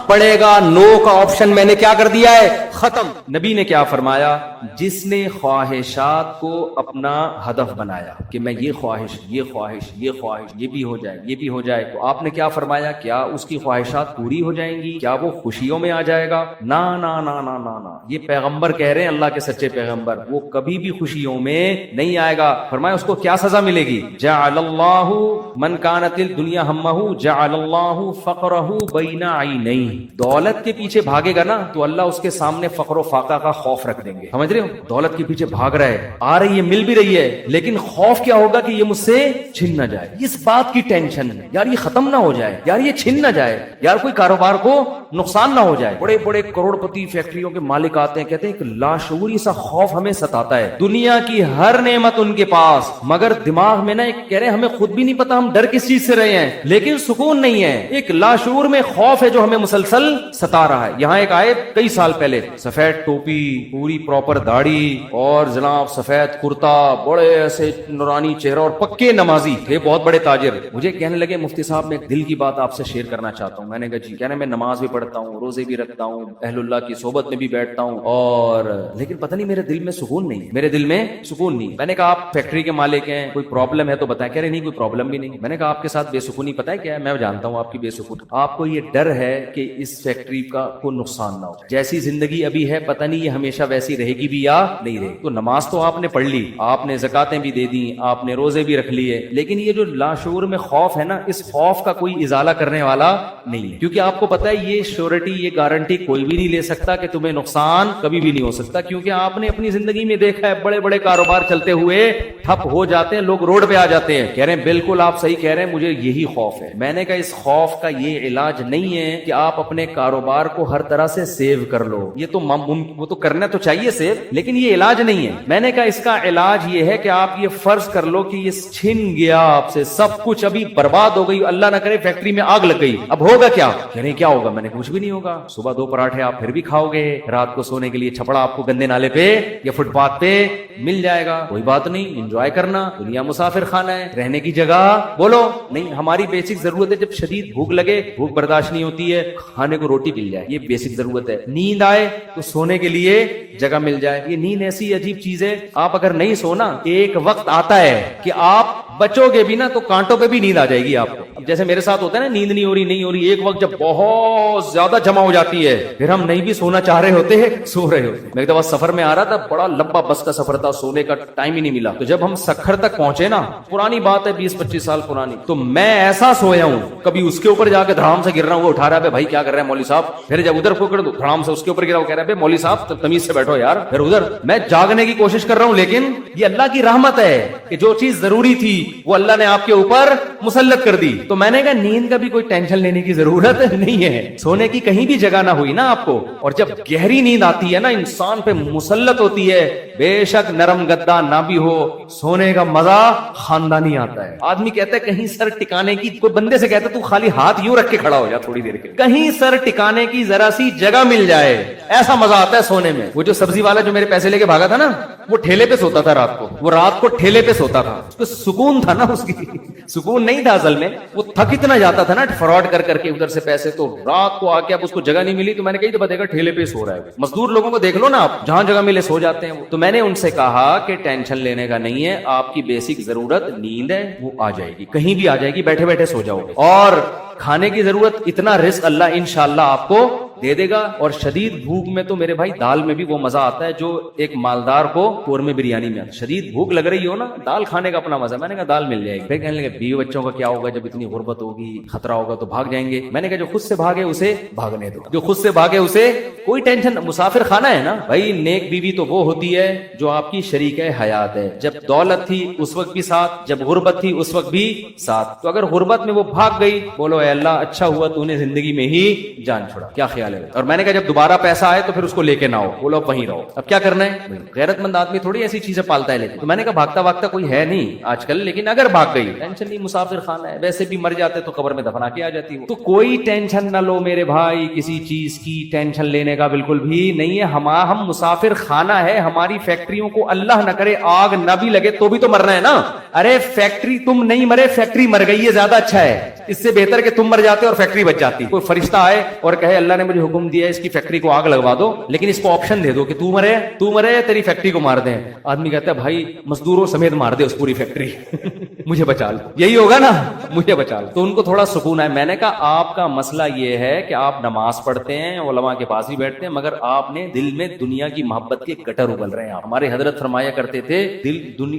پڑے گا. نو کا آپشن میں نے کیا کر دیا ہے, ختم. نبی نے کیا فرمایا, جس نے خواہشات کو اپنا ہدف بنایا کہ میں یہ خواہش, یہ خواہش, یہ خواہش, یہ بھی ہو جائے, یہ بھی ہو جائے, تو آپ نے کیا فرمایا, کیا اس کی خواہشات پوری ہو جائیں گی, کیا وہ خوشیوں میں آ جائے گا؟ نا نا نا نا نا نا. یہ پیغمبر کہہ رہے ہیں, اللہ کے سچے پیغمبر, وہ کبھی بھی خوشیوں میں نہیں آئے گا. فرمایا اس کو کیا سزا ملے گی, جعل اللہ من کانت الدنیا ہمہ جعل اللہ فقرہ بین عینیہ. دولت کے پیچھے بھاگے گا نا تو اللہ اس کے سامنے فقر و فاقہ کا خوف رکھ دیں گے. سمجھ رہے ہو, دولت کے پیچھے بھاگ رہا ہے, آ رہی ہے, مل بھی رہی ہے, لیکن خوف کیا ہوگا کہ یہ مجھ سے چھن نہ جائے. اس بات کی ٹینشن ہے یار, یہ ختم نہ ہو جائے یار, یہ چھن نہ جائے یار, کوئی کاروبار کو نقصان نہ ہو جائے. بڑے بڑے کروڑ پتی فیکٹریوں کے مالک آتے ہیں, کہتے ہیں کہ لاشعوری سا خوف ہمیں ستاتا ہے, دنیا کی ہر نعمت ان کے پاس, مگر دماغ میں نا ایک کہہ رہے ہمیں خود بھی نہیں پتا ہم ڈر کس چیز سے رہے ہیں, لیکن سکون نہیں ہے. ایک لاشعور میں خوف ہے جو ہمیں مسلسل ستا رہا ہے. یہاں ایک آئے کئی سال پہلے, سفید ٹوپی, پوری پراپر داڑھی, اور جناب سفید کرتا, بڑے ایسے نورانی چہرہ, اور پکے نمازی تھے, بہت بڑے تاجر. مجھے کہنے لگے مفتی صاحب میں ایک دل کی بات آپ سے شیئر کرنا چاہتا ہوں. میں نے کہا جی. کہنے میں نماز بھی پڑھتا ہوں, روزے بھی رکھتا ہوں, اہل اللہ کی صحبت میں بھی بیٹھتا ہوں, اور لیکن پتہ نہیں میرے دل میں سکون نہیں, میرے دل میں سکون نہیں. میں نے کہا آپ فیکٹری کے مالک مالک ہیں, کوئی پرابلم ہے تو بتائیں. کہہ رہے نہیں کوئی پرابلم بھی نہیں. میں نے کہا آپ کے ساتھ بے سکونی پتہ ہے کیا ہے؟ میں جانتا ہوں آپ کی بے سکونی, آپ کو یہ ڈر ہے کہ اس فیکٹری کا کوئی نقصان نہ ہو. جیسی زندگی ابھی ہے پتہ نہیں یہ ہمیشہ ویسی رہے گی بھی یا نہیں رہے گی. تو نماز تو آپ نے پڑھ لی, آپ نے زکاتیں بھی دے دی, آپ نے روزے بھی رکھ لیے, لیکن یہ جو لاشعور میں خوف ہے نا, اس خوف کا کوئی ازالہ کرنے والا نہیں ہے. کیونکہ آپ کو پتہ ہے یہ شیورٹی, یہ گارنٹی کوئی بھی نہیں لے سکتا کہ تمہیں نقصان کبھی بھی نہیں ہو سکتا. کیونکہ آپ نے اپنی زندگی میں دیکھا ہے بڑے بڑے کاروبار چلتے ہوئے ٹھپ ہو جاتے ہیں, لوگ روڈ پہ آ جاتے ہیں. کہہ رہے ہیں بالکل آپ صحیح کہہ رہے ہیں, مجھے یہی خوف ہے. میں نے کہا اس خوف کا یہ علاج نہیں ہے کہ آپ اپنے کاروبار کو ہر طرح سے سیو کر لو. یہ تو وہ تو کرنا تو چاہیے سیو, لیکن یہ علاج نہیں ہے. میں نے کہا اس کا علاج یہ ہے کہ آپ یہ فرض کر لو کہ یہ چھن گیا آپ سے سب کچھ, ابھی برباد ہو گئی, اللہ نہ کرے فیکٹری میں آگ لگ گئی, اب ہوگا کیا؟ کہہ رہے ہیں کیا ہوگا؟ میں نے کچھ بھی نہیں ہوگا. صبح 2 پراٹھے آپ پھر بھی کھاؤ گے, رات کو سونے کے لیے چھپڑا آپ کو گندے نالے پہ یا فٹ پاتھ پہ مل جائے گا, کوئی بات نہیں, انجوائے کرنا. دنیا مسافر خانہ ہے, رہنے کی جگہ بولو نہیں. ہماری بیسک ضرورت ہے, جب شدید بھوک لگے, بھوک برداشت نہیں ہوتی ہے, کھانے کو روٹی مل جائے, یہ بیسک ضرورت ہے. نیند آئے تو سونے کے لیے جگہ مل جائے. یہ نیند ایسی عجیب چیز ہے, آپ اگر نہیں سونا, ایک وقت آتا ہے کہ آپ بچو گے بھی نا تو کانٹوں پہ بھی نیند آ جائے گی آپ کو. اب جیسے میرے ساتھ ہوتا ہے نا, نیند نہیں ہو رہی, ایک وقت جب بہت زیادہ جمع ہو جاتی ہے, پھر ہم نہیں بھی سونا چاہ رہے ہوتے ہیں, سو رہے ہوتے. میں ایک دفعہ سفر میں آ رہا تھا, بڑا لمبا بس کا سفر تھا, سونے کا ٹائم ہی نہیں ملا. تو جب ہم سکھر تک پہنچے نا, پرانی بات ہے 20-25 سال پرانی, تو میں ایسا سویا ہوں, کبھی اس کے اوپر جا کے دھڑام سے گر رہا ہوں, وہ اٹھا رہا ہے بھائی کیا کر رہے ہیں مولوی صاحب, پھر جب ادھر پکڑ دو دھڑام سے اس کے اوپر گرا, وہ کہہ رہا ہے مولوی صاحب تمیز سے بیٹھو یار, پھر ادھر. میں جاگنے کی کوشش کر رہا ہوں, لیکن یہ اللہ کی رحمت ہے کہ جو چیز ضروری تھی وہ اللہ نے آپ کے اوپر مسلط کر دی. تو میں نے کہا نیند کا بھی کوئی ٹینشن لینے کی ضرورت نہیں ہے, سونے کی کہیں بھی جگہ نہ ہوئی نا آپ کو. اور جب گہری نیند آتی ہے نا, انسان پہ مسلط ہوتی ہے, بے شک نرم گدا نہ بھی ہو, سونے کا مزہ خاندانی آتا ہے. آدمی کہتا ہے کہیں سر ٹکانے کی, کوئی بندے سے کہتا ہے تو خالی ہاتھ یوں رکھ کے کھڑا ہو جا تھوڑی دیر کے, کہیں سر ٹکانے کی ذرا سی جگہ مل جائے, ایسا مزہ آتا ہے سونے میں. وہ جو سبزی والا جو میرے پیسے لے کے بھاگا تھا نا, وہ ٹھیلے پہ سوتا تھا رات کو, وہ رات کو ٹھیلے پہ سوتا تھا, اس کو سکون تھا نا, اس کی سکون نہیں تھا اصل میں, وہ تھک اتنا جاتا تھا نا فراڈ کر کے ادھر سے پیسے, تو رات کو آ کے اب اس کو جگہ نہیں ملی, تو میں نے کہی تو دیکھا ٹھیلے پہ سو رہا ہے. مزدور لوگوں کو دیکھ لو نا آپ, جہاں جگہ ملے سو جاتے ہیں. تو میں نے ان سے کہا کہ ٹینشن لینے کا نہیں ہے, آپ کی بیسک ضرورت نیند ہے, وہ آ جائے گی, کہیں بھی آ جائے گی, بیٹھے بیٹھے سو جاؤ گے. اور کھانے کی ضرورت, اتنا رزق اللہ انشاءاللہ آپ کو دے دے گا. اور شدید بھوک میں تو میرے بھائی دال میں بھی وہ مزہ آتا ہے جو ایک مالدار کو قورمے بریانی میں. شدید بھوک لگ رہی ہو نا, دال کھانے کا اپنا مزہ. میں نے کہا دال مل جائے گی. پھر کہنے لگے بیوی بچوں کا کیا ہوگا جب اتنی غربت ہوگی, خطرہ ہوگا تو بھاگ جائیں گے. میں نے کہا جو خود سے بھاگے اسے بھاگنے دو, جو خود سے بھاگے اسے کوئی ٹینشن. مسافر خانہ ہے نا بھائی, نیک بیوی تو وہ ہوتی ہے جو آپ کی شریک حیات ہے. جب دولت تھی اس وقت بھی ساتھ, جب غربت تھی اس وقت بھی ساتھ. تو اگر غربت میں وہ بھاگ گئی, بولو اے اللہ اچھا ہوا تو نے زندگی میں ہی جان چھوڑا, کیا خیال ہے. اور میں نے کہا جب دوبارہ پیسہ آئے تو پھر اس کو لے کے نہ ہو, بولو وہیں رہو. اب کیا کرنا ہے, غیرت مند آدمی تھوڑی ایسی چیزیں پالتا ہے. لیکن تو میں نے کہا بھاگتا بھاگتا کوئی ہے نہیں آج کل, لیکن اگر بھاگ گئی ٹینشن نہیں, مسافر خانہ ہے, ویسے بھی مر جاتے تو قبر میں دفنا کے آ جاتی. تو کوئی ٹینشن نہ لو میرے بھائی, کسی چیز کی ٹینشن لینے کا بالکل بھی نہیں ہے. ہم مسافر خانہ ہے, ہماری فیکٹریوں کو اللہ نہ کرے آگ نہ بھی لگے تو بھی تو مرنا ہے نا. ارے فیکٹری تم نہیں مرے, فیکٹری مر گئی ہے, زیادہ اچھا ہے. اس سے بہتر کہ تم مر جاتے اور فیکٹری بچ جاتی. کوئی فرشتہ آئے اور کہے اللہ نے مجھے حکم دیا ہے اس کی فیکٹری کو آگ لگوا دو, لیکن اس کو آپشن دے دو کہ تو مرے تیری فیکٹری کو مار دیں. آدمی کہتا ہے بھائی مزدوروں سمیت مار دے اس پوری فیکٹری مجھے بچا لو. یہی ہوگا نا, مجھے بچا لو. تو ان کو تھوڑا سکون ہے. میں نے کہا آپ کا مسئلہ یہ ہے کہ آپ نماز پڑھتے ہیں, علماء کے پاس بھی بیٹھتے ہیں, مگر آپ نے دل میں دنیا کی محبت کے گٹر ابل رہے ہیں. ہمارے حضرت فرمایا کرتے تھے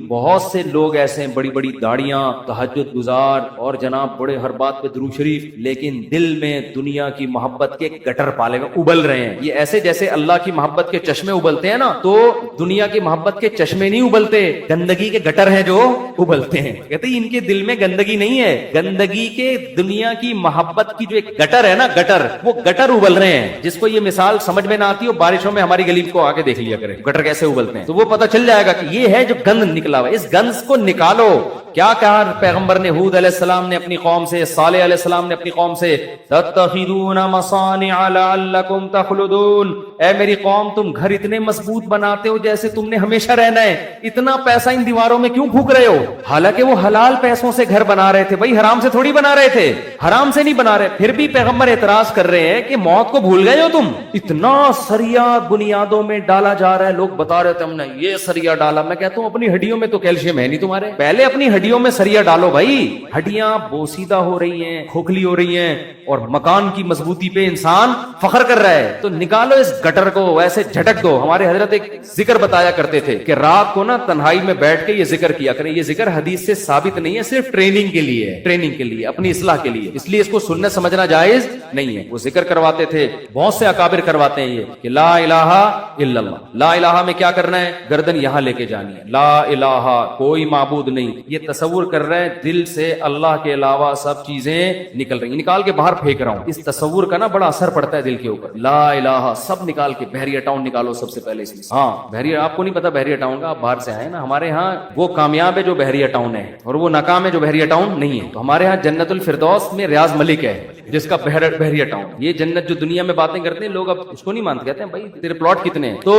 بہت سے لوگ ایسے ہیں, بڑی بڑی داڑیاں, تہجد گزار, اور جناب بڑے ہر بات پہ درود شریف, لیکن دل میں دنیا کی محبت کے گٹر پالے ہوئے ابل رہے ہیں. یہ ایسے جیسے اللہ کی محبت کے چشمے ابلتے ہیں نا, تو دنیا کی محبت کے چشمے نہیں ابلتے, گندگی کے گٹر ہیں جو ابلتے ہیں. کہتے ہیں ان کے دل میں گندگی نہیں ہے, گندگی کے دنیا کی محبت کی جو ایک گٹر ہے نا, گٹر, وہ گٹر ابل رہے ہیں. جس کو یہ مثال سمجھ میں نہ آتی ہو, بارشوں میں ہماری گلی کو آگے دیکھ لیا کرے گٹر کیسے ابلتے ہیں, تو وہ پتہ چل جائے گا کہ یہ ہے جو گند نکلا ہوا. اس گند کو نکالو, کیا کہا پیغمبر نے ہود علیہ السلام نے اپنی قوم سے, صالح علیہ السلام نے اپنی قوم سے, تتخذون مصانع لعلکم تخلدون, اے میری قوم تم گھر اتنے مضبوط بناتے ہو جیسے تم نے ہمیشہ رہنا ہے, اتنا پیسہ ان دیواروں میں کیوں پھونک رہے ہو؟ حالانکہ وہ حلال پیسوں سے گھر بنا رہے تھے بھائی, حرام سے تھوڑی بنا رہے تھے, حرام سے نہیں بنا رہے. پھر بھی پیغمبر اعتراض کر رہے ہیں کہ موت کو بھول گئے ہو تم, اتنا سریا بنیادوں میں ڈالا جا رہا ہے. لوگ بتا رہے تھے ہم نے یہ سریا ڈالا. میں کہتا ہوں اپنی ہڈیوں میں تو کیلشیم ہے نہیں تمہارے, پہلے اپنی ہڈیوں میں سریا ڈالو بھائی. ہڈیاں بوسیدہ ہو رہی ہیں, کھوکھلی ہو رہی ہیں, اور مکان کی مضبوطی پہ انسان فخر کر رہا ہے, تو نکالو اس گٹر کو, ویسے جھٹک دو. ہمارے حضرت ایک ذکر بتایا کرتے تھے کہ رات کو نا تنہائی میں بیٹھ کے یہ ذکر کیا کریں. یہ ذکر حدیث سے ثابت نہیں ہے, صرف ٹریننگ کے لیے ہے, ٹریننگ کے لیے, اپنی اصلاح کے لیے, اس لیے اس کو سنت سمجھنا جائز نہیں ہے. وہ ذکر کرواتے تھے, بہت سے اکابر کرواتے ہیں یہ کہ لا الہ الا اللہ. لا الہ میں کیا کرنا ہے؟ گردن یہاں لے کے جانی ہے. لا الہ کوئی معبود نہیں, یہ تصور کر رہے ہیں دل سے اللہ کے علاوہ سب چیزیں نکل رہی ہیں, نکال کے باہر پھینک رہا ہوں. اس تصور کا نا بڑا اثر پڑتا ہے دل کے اوپر. لا الہ سب نکال کے بحریہ ٹاؤن نکالو سب سے پہلے اس میں. ہاں بحریہ, آپ کو نہیں پتا بحریہ ٹاؤن کا, آپ باہر سے آئے نا. ہمارے ہاں وہ کامیاب ہے جو بحریہ ٹاؤن ہے, اور وہ ناکام ہے جو بحریہ ٹاؤن نہیں ہے. تو ہمارے ہاں جنت الفردوس میں ریاض ملک ہے جس کا بحریہ ٹاؤن. یہ جنت جو دنیا میں باتیں کرتے ہیں لوگ, اب اس کو نہیں مانتے, کہتے ہیں بھائی تیرے پلاٹ کتنے ہیں. تو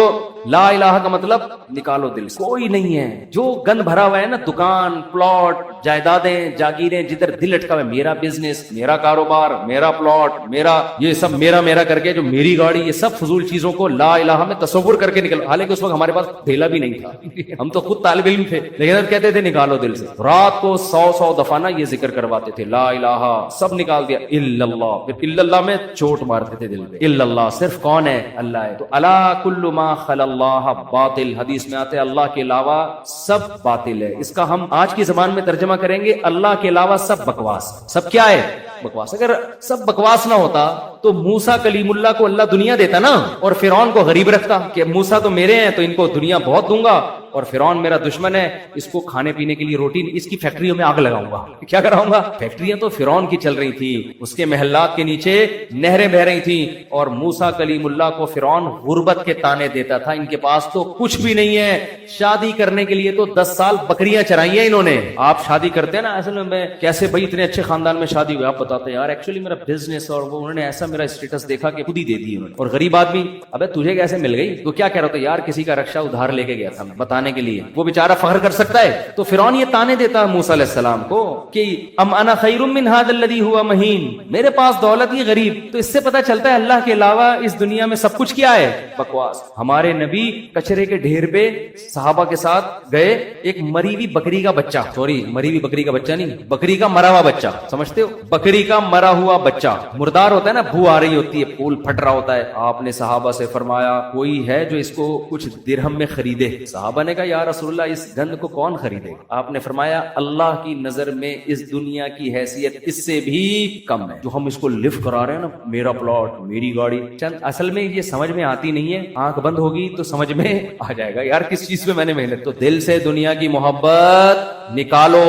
لا الہ کا مطلب نکالو دل سے, کوئی نہیں ہے. جو گند بھرا ہوا ہے نا, دکان, پلاٹ, جائیدادیں, جاگیریں, جدھر دل اٹکا ہوا ہے, میرا بزنس, میرا کاروبار, میرا پلاٹ, میرا یہ سب, میرا کر کے جو میری گاڑی, یہ سب فضول چیزوں کو لا الہ میں تصور کر کے نکلو. حالانکہ اس وقت ہمارے پاس ڈھیلا بھی نہیں تھا, ہم تو خود طالب علم تھے, لیکن اب کہتے تھے نکالو دل سے. رات کو 100 دفعہ نا یہ ذکر کرواتے تھے, لا الہ, سب نکال دیا, الا اللہ. پھر الا اللہ میں چوٹ مارتے تھے دل پہ. الا اللہ صرف کون ہے؟ اللہ ہے. تو الا کل ما خل اللہ باطل, حدیث میں آتے اللہ کے علاوہ سب باطل ہے. اس کا ہم آج کی زبان میں ترجمہ کریں گے, اللہ کے علاوہ سب بکواس. سب کیا ہے؟ بکواس. اگر سب بکواس نہ ہوتا تو موسیٰ کلیم اللہ کو اللہ دنیا دیتا نا, اور فرعون کو غریب رکھتا کہ موسیٰ تو میرے ہیں تو ان کو دنیا بہت دوں گا, اور فرعون میرا دشمن ہے, اس کو کھانے پینے کے لیے روٹی, اس کی فیکٹریوں میں آگ لگاؤں گا. کیا کراؤں گا؟ فیکٹریاں تو فرعون کی چل رہی تھی, اس کے محلات کے نیچے نہریں بہ رہی تھی, اور موسیٰ کلیم اللہ کو فرعون غربت کے تانے دیتا تھا. ان کے پاس تو کچھ بھی نہیں ہے, شادی کرنے کے لیے تو 10 سال بکریاں چرائی ہیں انہوں نے. آپ شادی کرتے ہیں نا, اصل میں کیسے بھائی اتنے اچھے خاندان میں شادی ہوئی, آپ بتاتے ہیں یار ایکچولی میرا بزنس, اور وہ انہوں نے ایسا میرا اسٹیٹس دیکھا کہ خود ہی دے دی انہوں نے. اور غریب آدمی, ابے تجھے کیسے مل گئی؟ تو کیا کہہ رہا تھا یار کسی کا رکشہ ادھار لے کے گیا تھا بتانے کے لیے, وہ بیچارہ فخر کر سکتا ہے. تو فرعون یہ تانے دیتا موسیٰ علیہ السلام کو کہ ام انا خیر من ھذا الذی ھوا مہین, میرے پاس دولت ہی غریب. تو اس سے پتہ چلتا ہے اللہ کے علاوہ اس دنیا میں سب کچھ کیا ہے؟ بکواس. ہمارے نبی کچرے کے ڈھیر پہ صحابہ کے ساتھ گئے, ایک مری ہوئی بکری کا بچہ, سوری مری ہوئی بکری کا بچہ نہیں, بکری کا مرا ہوا بچہ, سمجھتے ہو, بکری کا مرا ہوا بچہ, مردار ہوتا ہے نا, بو آ رہی ہوتی ہے, پھول پھٹ رہا ہوتا ہے. آپ نے صحابہ سے فرمایا کوئی ہے جو اس کو کچھ درہم میں خریدے؟ صحابہ نے کہا یا رسول اللہ اس گند کو کون خریدے؟ آپ نے فرمایا اللہ کی نظر میں اس دنیا کی حیثیت اس سے بھی کم ہے. جو ہم اس کو لفٹ کرا رہے ہیں نا, میرا پلاٹ, میری گاڑی, چند اصل میں یہ سمجھ میں آتی نہیں ہے. آنکھ بند ہوگی تو سمجھ میں آ جائے گا یار کس چیز پہ میں نے محنت. تو دل سے دنیا کی محبت نکالو,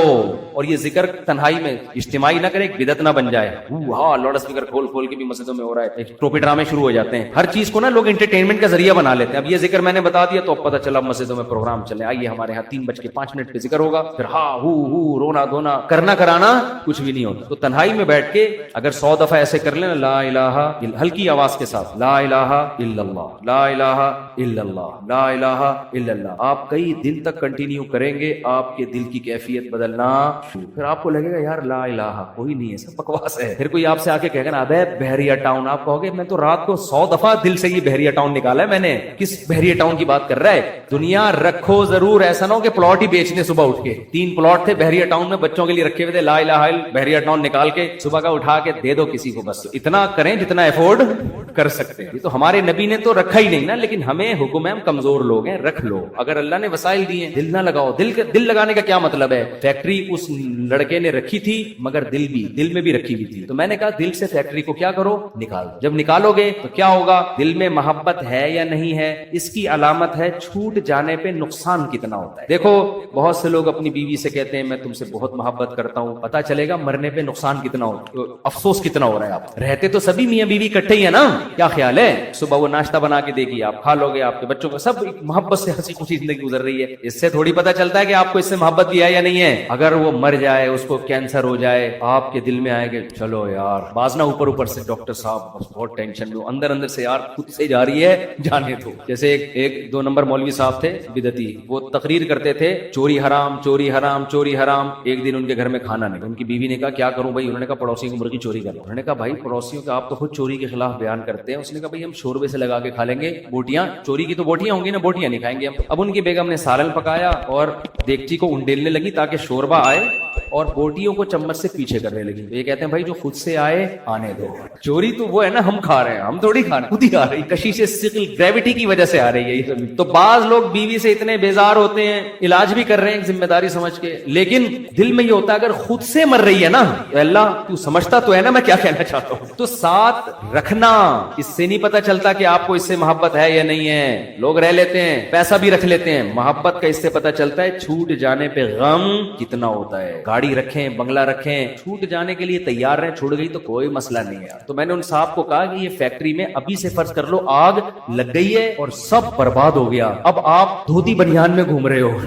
اور یہ ذکر تنہائی میں اجتماعی نہ کرے, ایک بدعت نہ بن جائے. ہاں لاؤڈ اسپیکر کھول کے بھی مسجدوں میں ہو رہا ہے, ٹوپی ڈرامے شروع ہو جاتے ہیں, ہر چیز کو نا لوگ انٹرٹینمنٹ کا ذریعہ بنا لیتے ہیں. اب یہ ذکر میں نے بتا دیا تو اب پتہ چلا مسجدوں میں پروگرام چلے, آئیے ہمارے ہاں 3:05 پہ ذکر ہوگا, پھر ہاں ہو رونا دھونا کرنا کرانا کچھ بھی نہیں ہوتا. تو تنہائی میں بیٹھ کے اگر 100 دفعہ ایسے کر لیں, لا الہ, ہلکی آواز کے ساتھ, لا الہ الا اللہ, لا الہ الا اللہ, لا الہ الا اللہ, آپ کئی دن تک کنٹینیو کریں گے, آپ کے دل کی کیفیت بدلنا شروع. پھر آپ کو لگے گا یار لا الہ کوئی نہیں ہے, سب بکواس ہے. پھر کوئی آپ سے آ کے کہے گا نا ابے بحریہ ٹاؤن, آپ کہو گے میں تو رات کو 100 دفعہ دل سے یہ بحریہ ٹاؤن نکالا ہے میں نے, کس بحریہ ٹاؤن کی بات کر رہا ہے؟ دنیا رکھو ضرور, ایسا نہ ہو کہ پلاٹ ہی بیچنے صبح اٹھ کے. 3 پلاٹ تھے بحریہ ٹاؤن میں بچوں کے لیے رکھے ہوئے تھے, لا الہ الا بحریہ ٹاؤن نکال کے صبح کا اٹھا کے دے دو کسی کو, بس اتنا کریں جتنا افورڈ کر سکتے ہیں. تو ہمارے نبی نے تو رکھا ہی نہیں نا, لیکن ہمیں حکم ہے, ہم کمزور لوگ ہیں, رکھ لو. اگر اللہ نے وسائل دیے, دل نہ لگاؤ. دل لگانے کا کیا مطلب ہے؟ فیکٹری اس لڑکے نے رکھی تھی مگر دل میں بھی رکھی ہوئی تھی. تو میں نے کہا دل سے فیکٹری کو کیا کرو, نکال دو. جب نکالو گے تو کیا ہوگا؟ دل میں محبت ہے یا نہیں ہے, اس کی علامت ہے چھوٹ جانے پہ نقصان کتنا ہوتا ہے. دیکھو بہت سے لوگ اپنی بیوی سے کہتے ہیں میں تم سے بہت محبت کرتا ہوں, پتا چلے گا مرنے پہ نقصان کتنا ہو, افسوس کتنا ہو رہا ہے. آپ رہتے تو سبھی میاں بیوی اکٹھے ہی ہے نا, کیا خیال ہے؟ صبح وہ ناشتہ بنا کے دے گی، آپ کھا لو گے، آپ کے بچوں کو سب محبت سے ہنسی خوشی زندگی گزر رہی ہے. اس سے تھوڑی پتہ چلتا ہے کہ آپ کو اس سے محبت بھی ہے یا نہیں ہے. اگر وہ مر جائے، اس کو کینسر ہو جائے، آپ کے دل میں آئے کہ چلو یار بازنا اوپر سے ڈاکٹر صاحب بہت ٹینشن میں، اندر اندر سے یار خود سے جا رہی ہے، جانے دو. جیسے ایک 2 نمبر مولوی صاحب تھے بدعتی، وہ تقریر کرتے تھے چوری حرام چوری حرام چوری حرام. ایک دن ان کے گھر میں کھانا نہیں، ان کی بیوی نے کہا کیا کروں بھائی؟ انہوں نے کہا پڑوسی کی مرغی چوری کرو. انہوں نے کہا بھائی پڑوسیوں کے آپ تو خود چوری کے خلاف بیان کرتے ہیں. اس نے کہا بھائی ہم شوربے سے لگا کے کھا لیں گے بوٹیاں، چوری کی تو بوٹیاں ہوں گی نا، بوٹیاں نہیں کھائیں گے ہم. اب ان کی بیگم نے سالن پکایا اور دیگچی کو انڈیلنے لگی تاکہ شوربہ آئے، اور بوٹیوں کو چمچ سے پیچھے کرنے لگی. یہ کہتے ہیں بھائی جو خود سے آئے آنے دو، چوری تو وہ ہے نا ہم کھا رہے ہیں، ہم تھوڑی کھا رہے ہیں، خود ہی آ رہی. کشش ثقل گریوٹی کی وجہ سے آ رہی ہے یہ سب. تو بعض لوگ بیوی سے اتنے بیزار ہوتے ہیں، علاج بھی کر رہے ہیں ذمہ داری سمجھ کے، لیکن دل میں یہ ہوتا ہے اگر خود سے مر رہی ہے نا، اللہ تو سمجھتا تو ہے نا میں کیا کہنا چاہتا ہوں، تو ساتھ رکھنا. اس سے نہیں پتا چلتا کہ آپ کو اس سے محبت ہے یا نہیں ہے. لوگ رہ لیتے ہیں، پیسہ بھی رکھ لیتے ہیں، محبت کا اس سے پتا چلتا ہے چھوٹ جانے پہ غم کتنا ہوتا ہے. گاڑی رکھیں، بنگلہ رکھیں، چھوٹ جانے کے لیے تیار رہیں، چھوٹ گئی تو کوئی مسئلہ نہیں ہے. تو میں نے ان صاحب کو کہا کہ یہ فیکٹری میں ابھی سے فرض کر لو آگ لگ گئی ہے اور سب برباد ہو گیا، اب آپ دھوتی بنیان میں گھوم رہے ہو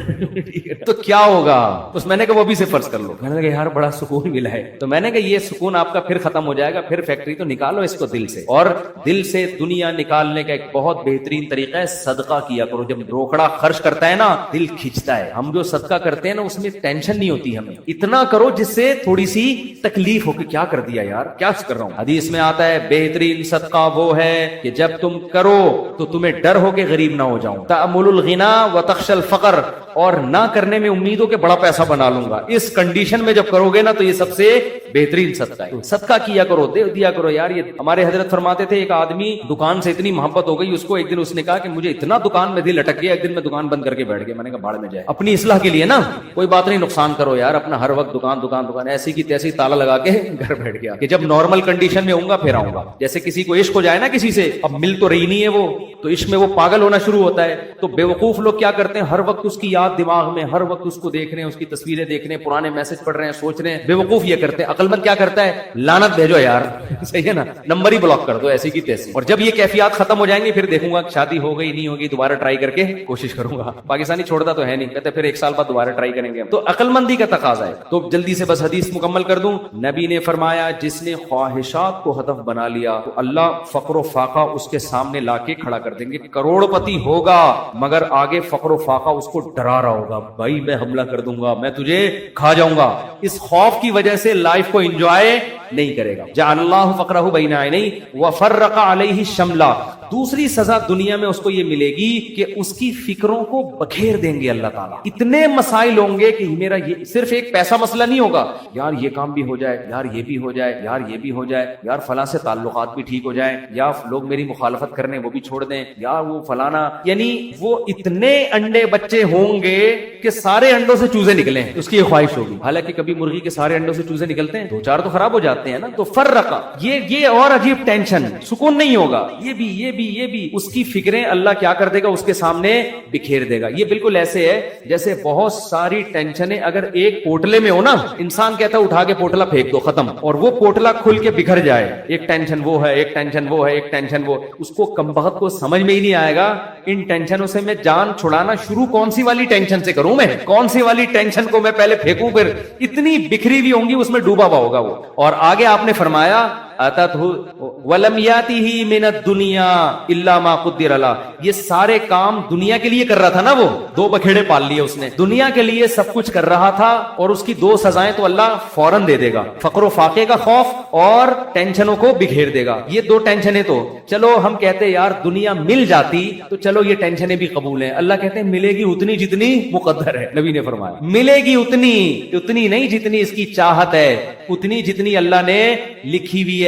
تو کیا ہوگا؟ تو میں نے کہا وہ بھی سے فرض کر لو. میں نے کہا یار بڑا سکون ملا ہے. تو میں نے کہا یہ سکون آپ کا پھر ختم ہو جائے گا، پھر فیکٹری تو نکالو اس کو دل سے. اور دل سے دنیا نکالنے کا ایک بہت بہترین طریقہ ہے صدقہ کیا کرو. جب روکڑا خرچ کرتا ہے نا دل کھینچتا ہے. ہم جو صدقہ کرتے ہیں نا اس میں ٹینشن نہیں ہوتی ہمیں. اتنا کرو جس سے تھوڑی سی تکلیف ہو کہ کیا کر دیا یار، کیا کر رہا ہوں. حدیث میں آتا ہے بہترین صدقہ وہ ہے کہ جب تم کرو تو تمہیں ڈر ہو کہ غریب نہ ہو جاؤں. تأمل الغنا وتخشى الفقر، اور نہ کرنے میں امید ہو کہ بڑا پیسہ بنا لوں گا. اس کنڈیشن میں جب کرو گے نا تو یہ سب سے بہترین صدقہ ہے. صدقہ کیا کرو، دے دیا کرو یار. یہ ہمارے حضرت فرماتے تھے ایک آدمی دکان سے اتنی محبت ہو گئی اس کو، ایک دن اس نے کہا کہ مجھے اتنا دکان میں دل اٹک گیا، ایک دن میں دکان بند کر کے بیٹھ گیا. میں نے کہا بھاڑ میں جائے، اپنی اصلاح کے لیے نا کوئی بات نہیں، نقصان کرو یار اپنا، ہر وقت دکان دکان دکان ایسی کی تیسی تالا لگا کے گھر بیٹھ گیا کہ جب نارمل کنڈیشن میں ہوں گا پھر آؤں گا. جیسے کسی کو عشق ہو جائے نا کسی سے، اب مل تو رہی نہیں ہے وہ، تو عشق میں وہ پاگل ہونا شروع ہوتا ہے. تو بے وقوف لوگ کیا کرتے ہیں، ہر وقت اس کی یاد دماغ میں، ہر وقت اس کو دیکھ رہے ہیں، اس کی تصویریں دیکھ رہے ہیں، پرانے میسج پڑھ رہے ہیں، سوچ رہے ہیں. بے وقوف یہ کرتے ہیں. عقل مند کیا کرتا ہے، لعنت بھیجو یار صحیح ہے نا، نمبر ہی بلاک کر دو ایسی کی تیسی. اور جب یہ کیفیات ختم ہو جائیں گی پھر دیکھوں گا شادی ہو گئی نہیں ہوگی، دوبارہ ٹرائی کر کے کوشش کروں گا. پاکستانی چھوڑتا تو ہے نہیں، کہتے پھر 1 سال بعد دوبارہ ٹرائی کریں گے. تو عقل مندی کا تقاضا ہے. تو جلدی سے بس حدیث مکمل کر دوں. نبی نے فرمایا جس نے خواہشات کو ہدف بنا لیا تو اللہ فقر و فاقہ اس کے سامنے لا کے کھڑا کر دیں گے. کروڑ پتی ہوگا مگر آگے فقر و فاقہ اس کو ڈرا رہا ہوگا، بھائی میں حملہ کر دوں گا، میں تجھے کھا جاؤں گا. اس خوف کی وجہ سے لائف کو انجوائے نہیں کرے گا. جعل اللہ فقرہ بین عینیہ وفرق علیہ شملہ. دوسری سزا دنیا میں اس کو یہ ملے گی کہ اس کی فکروں کو بکھیر دیں گے اللہ تعالیٰ. اتنے مسائل ہوں گے کہ میرا یہ صرف ایک پیسہ مسئلہ نہیں ہوگا، یار یہ کام بھی ہو جائے، یار یہ بھی ہو جائے، یار یہ بھی ہو جائے، یار فلاں سے تعلقات بھی ٹھیک ہو جائیں، یا لوگ میری مخالفت کرنے وہ بھی چھوڑ دیں، یار وہ فلانا. یعنی وہ اتنے انڈے بچے ہوں گے کہ سارے انڈوں سے چوزے نکلیں، اس کی یہ خواہش ہوگی. حالانکہ کبھی مرغی کے سارے انڈوں سے چوزے نکلتے ہیں، 2-4 تو خراب ہو جاتے ہیں نا. تو فرقہ یہ اور عجیب ٹینشن، سکون نہیں ہوگا. یہ بھی اس کی فکریں اللہ کیا کر دے گا، اس کے سامنے بکھیر دے گا. یہ بالکل ایسے ہے جیسے بہت ساری ٹینشنیں اگر ایک پوٹلے میں ہو نا، انسان کہتا ہے اٹھا کے پوٹلا پھینک دو ختم، اور وہ پوٹلا کھل کے بکھر جائے. ایک ٹینشن وہ ہے، ایک ٹینشن وہ ہے، ایک ٹینشن وہ. اس کو کمبخت کو سمجھ میں ہی نہیں آئے گا ان ٹینشنوں سے میں جان چھڑانا شروع کون سی والی ٹینشن سے کروں، میں کون سی والی ٹینشن کو میں پہلے پھینکوں. پھر اتنی بکھری ہوئی ہوں گی اس میں ڈوبا ہوا ہوگا وہ. اور آگے آپ نے فرمایا وَلَمْ يَأْتِهِ مِنَ الدُّنْيَا إِلَّا مَا قُدِّرَ لَهُ. یہ سارے کام دنیا کے لیے کر رہا تھا نا، وہ 2 بکھیڑے پال لیے اس نے، دنیا کے لیے سب کچھ کر رہا تھا. اور اس کی 2 سزائیں تو اللہ فوراً دے دے گا، فقر و فاقے کا خوف اور ٹینشنوں کو بکھیر دے گا. یہ 2 ٹینشنیں تو چلو ہم کہتے ہیں یار دنیا مل جاتی تو چلو یہ ٹینشنیں بھی قبول ہیں. اللہ کہتے ہیں ملے گی اتنی جتنی مقدر ہے. نبی نے فرمایا ملے گی اتنی نہیں جتنی اس کی چاہت ہے، اتنی جتنی اللہ نے لکھی ہوئی ہے.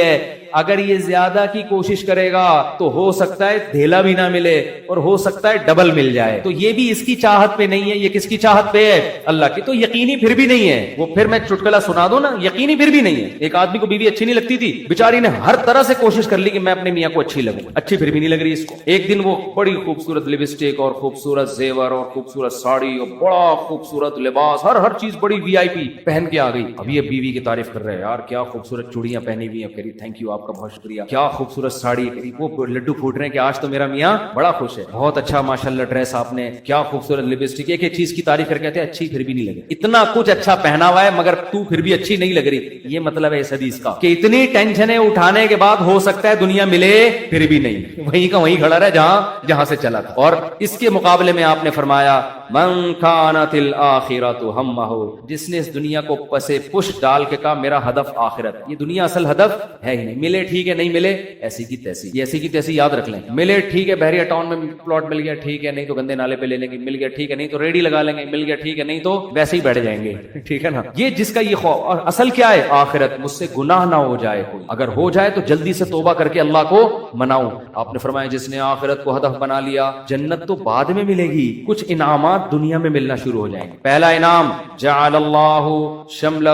اگر یہ زیادہ کی کوشش کرے گا تو ہو سکتا ہے دھیلا بھی نہ ملے اور ہو سکتا ہے ڈبل مل جائے. تو یہ بھی اس کی چاہت پہ نہیں ہے. یہ کس کی چاہت پہ ہے؟ اللہ کی. تو یقینی پھر بھی نہیں ہے وہ. پھر میں چٹکلا سنا دوں نا، یقینی پھر بھی نہیں ہے. ایک آدمی کو بیوی اچھی نہیں لگتی تھی، بیچاری نے ہر طرح سے کوشش کر لی کہ میں اپنے میاں کو اچھی لگوں، اچھی پھر بھی نہیں لگ رہی اس کو. ایک دن وہ بڑی خوبصورت لپسٹک اور خوبصورت زیور اور خوبصورت ساڑی اور بڑا خوبصورت لباس، ہر چیز بڑی VIP پہن کے آ گئی. اب یہ بیوی کی تعریف کر رہے ہیں، یار کیا خوبصورت چوڑیاں پہنی ہوئی ہیں. کہہ رہی تھینک یو، آپ آپ کا بہت شکریہ, کیا خوبصورت ساڑی, وہ لڈو پھوٹ رہے ہیں کہ آج تو میرا میاں بڑا خوش ہے, بہت اچھا ماشاءاللہ ڈریس آپ نے, کیا خوبصورت لپسٹک, ایک ایک چیز کی تعریف کر کے کہتے ہیں اچھی پھر بھی نہیں لگے, اتنا کچھ اچھا پہنا ہوا ہے مگر تو پھر بھی اچھی نہیں لگ رہی. یہ مطلب ہے اس حدیث کا کہ اتنی ٹینشنیں اٹھانے کے بعد ہو سکتا ہے دنیا ملے پھر بھی نہیں, وہیں کا وہیں کھڑا رہے جہاں سے چلا تھا. اور اس کے مقابلے میں آپ نے فرمایا من کانت الآخرۃ ہمہ, جس نے اس دنیا کو پسے پش ڈال کے کہا میرا ہدف آخرت, یہ دنیا اصل ہدف ہے ہی نہیں, ملے ٹھیک ہے, نہیں ملے ایسی کی تیسی, یہ ایسی کی تیسی یاد رکھ لیں, ملے ٹھیک ہے بحریہ ٹاؤن میں پلاٹ مل گیا ٹھیک ہے, نہیں تو گندے نالے پہ لے لیں گے, مل گیا ٹھیک ہے, نہیں تو ریڈی لگا لیں گے, مل گیا ٹھیک ہے, نہیں تو ویسے ہی بیٹھ جائیں گے, ٹھیک ہے نا. یہ جس کا یہ خوف, اور اصل کیا ہے آخرت, مجھ سے گناہ نہ ہو جائے کوئی, اگر ہو جائے تو جلدی سے توبہ کر کے اللہ کو مناؤں. آپ نے فرمایا جس نے آخرت کو ہدف بنا لیا, جنت تو بعد میں ملے گی, کچھ انعامات دنیا میں ملنا شروع ہو جائیں گے. پہلا انعام جعل اللہ شملہ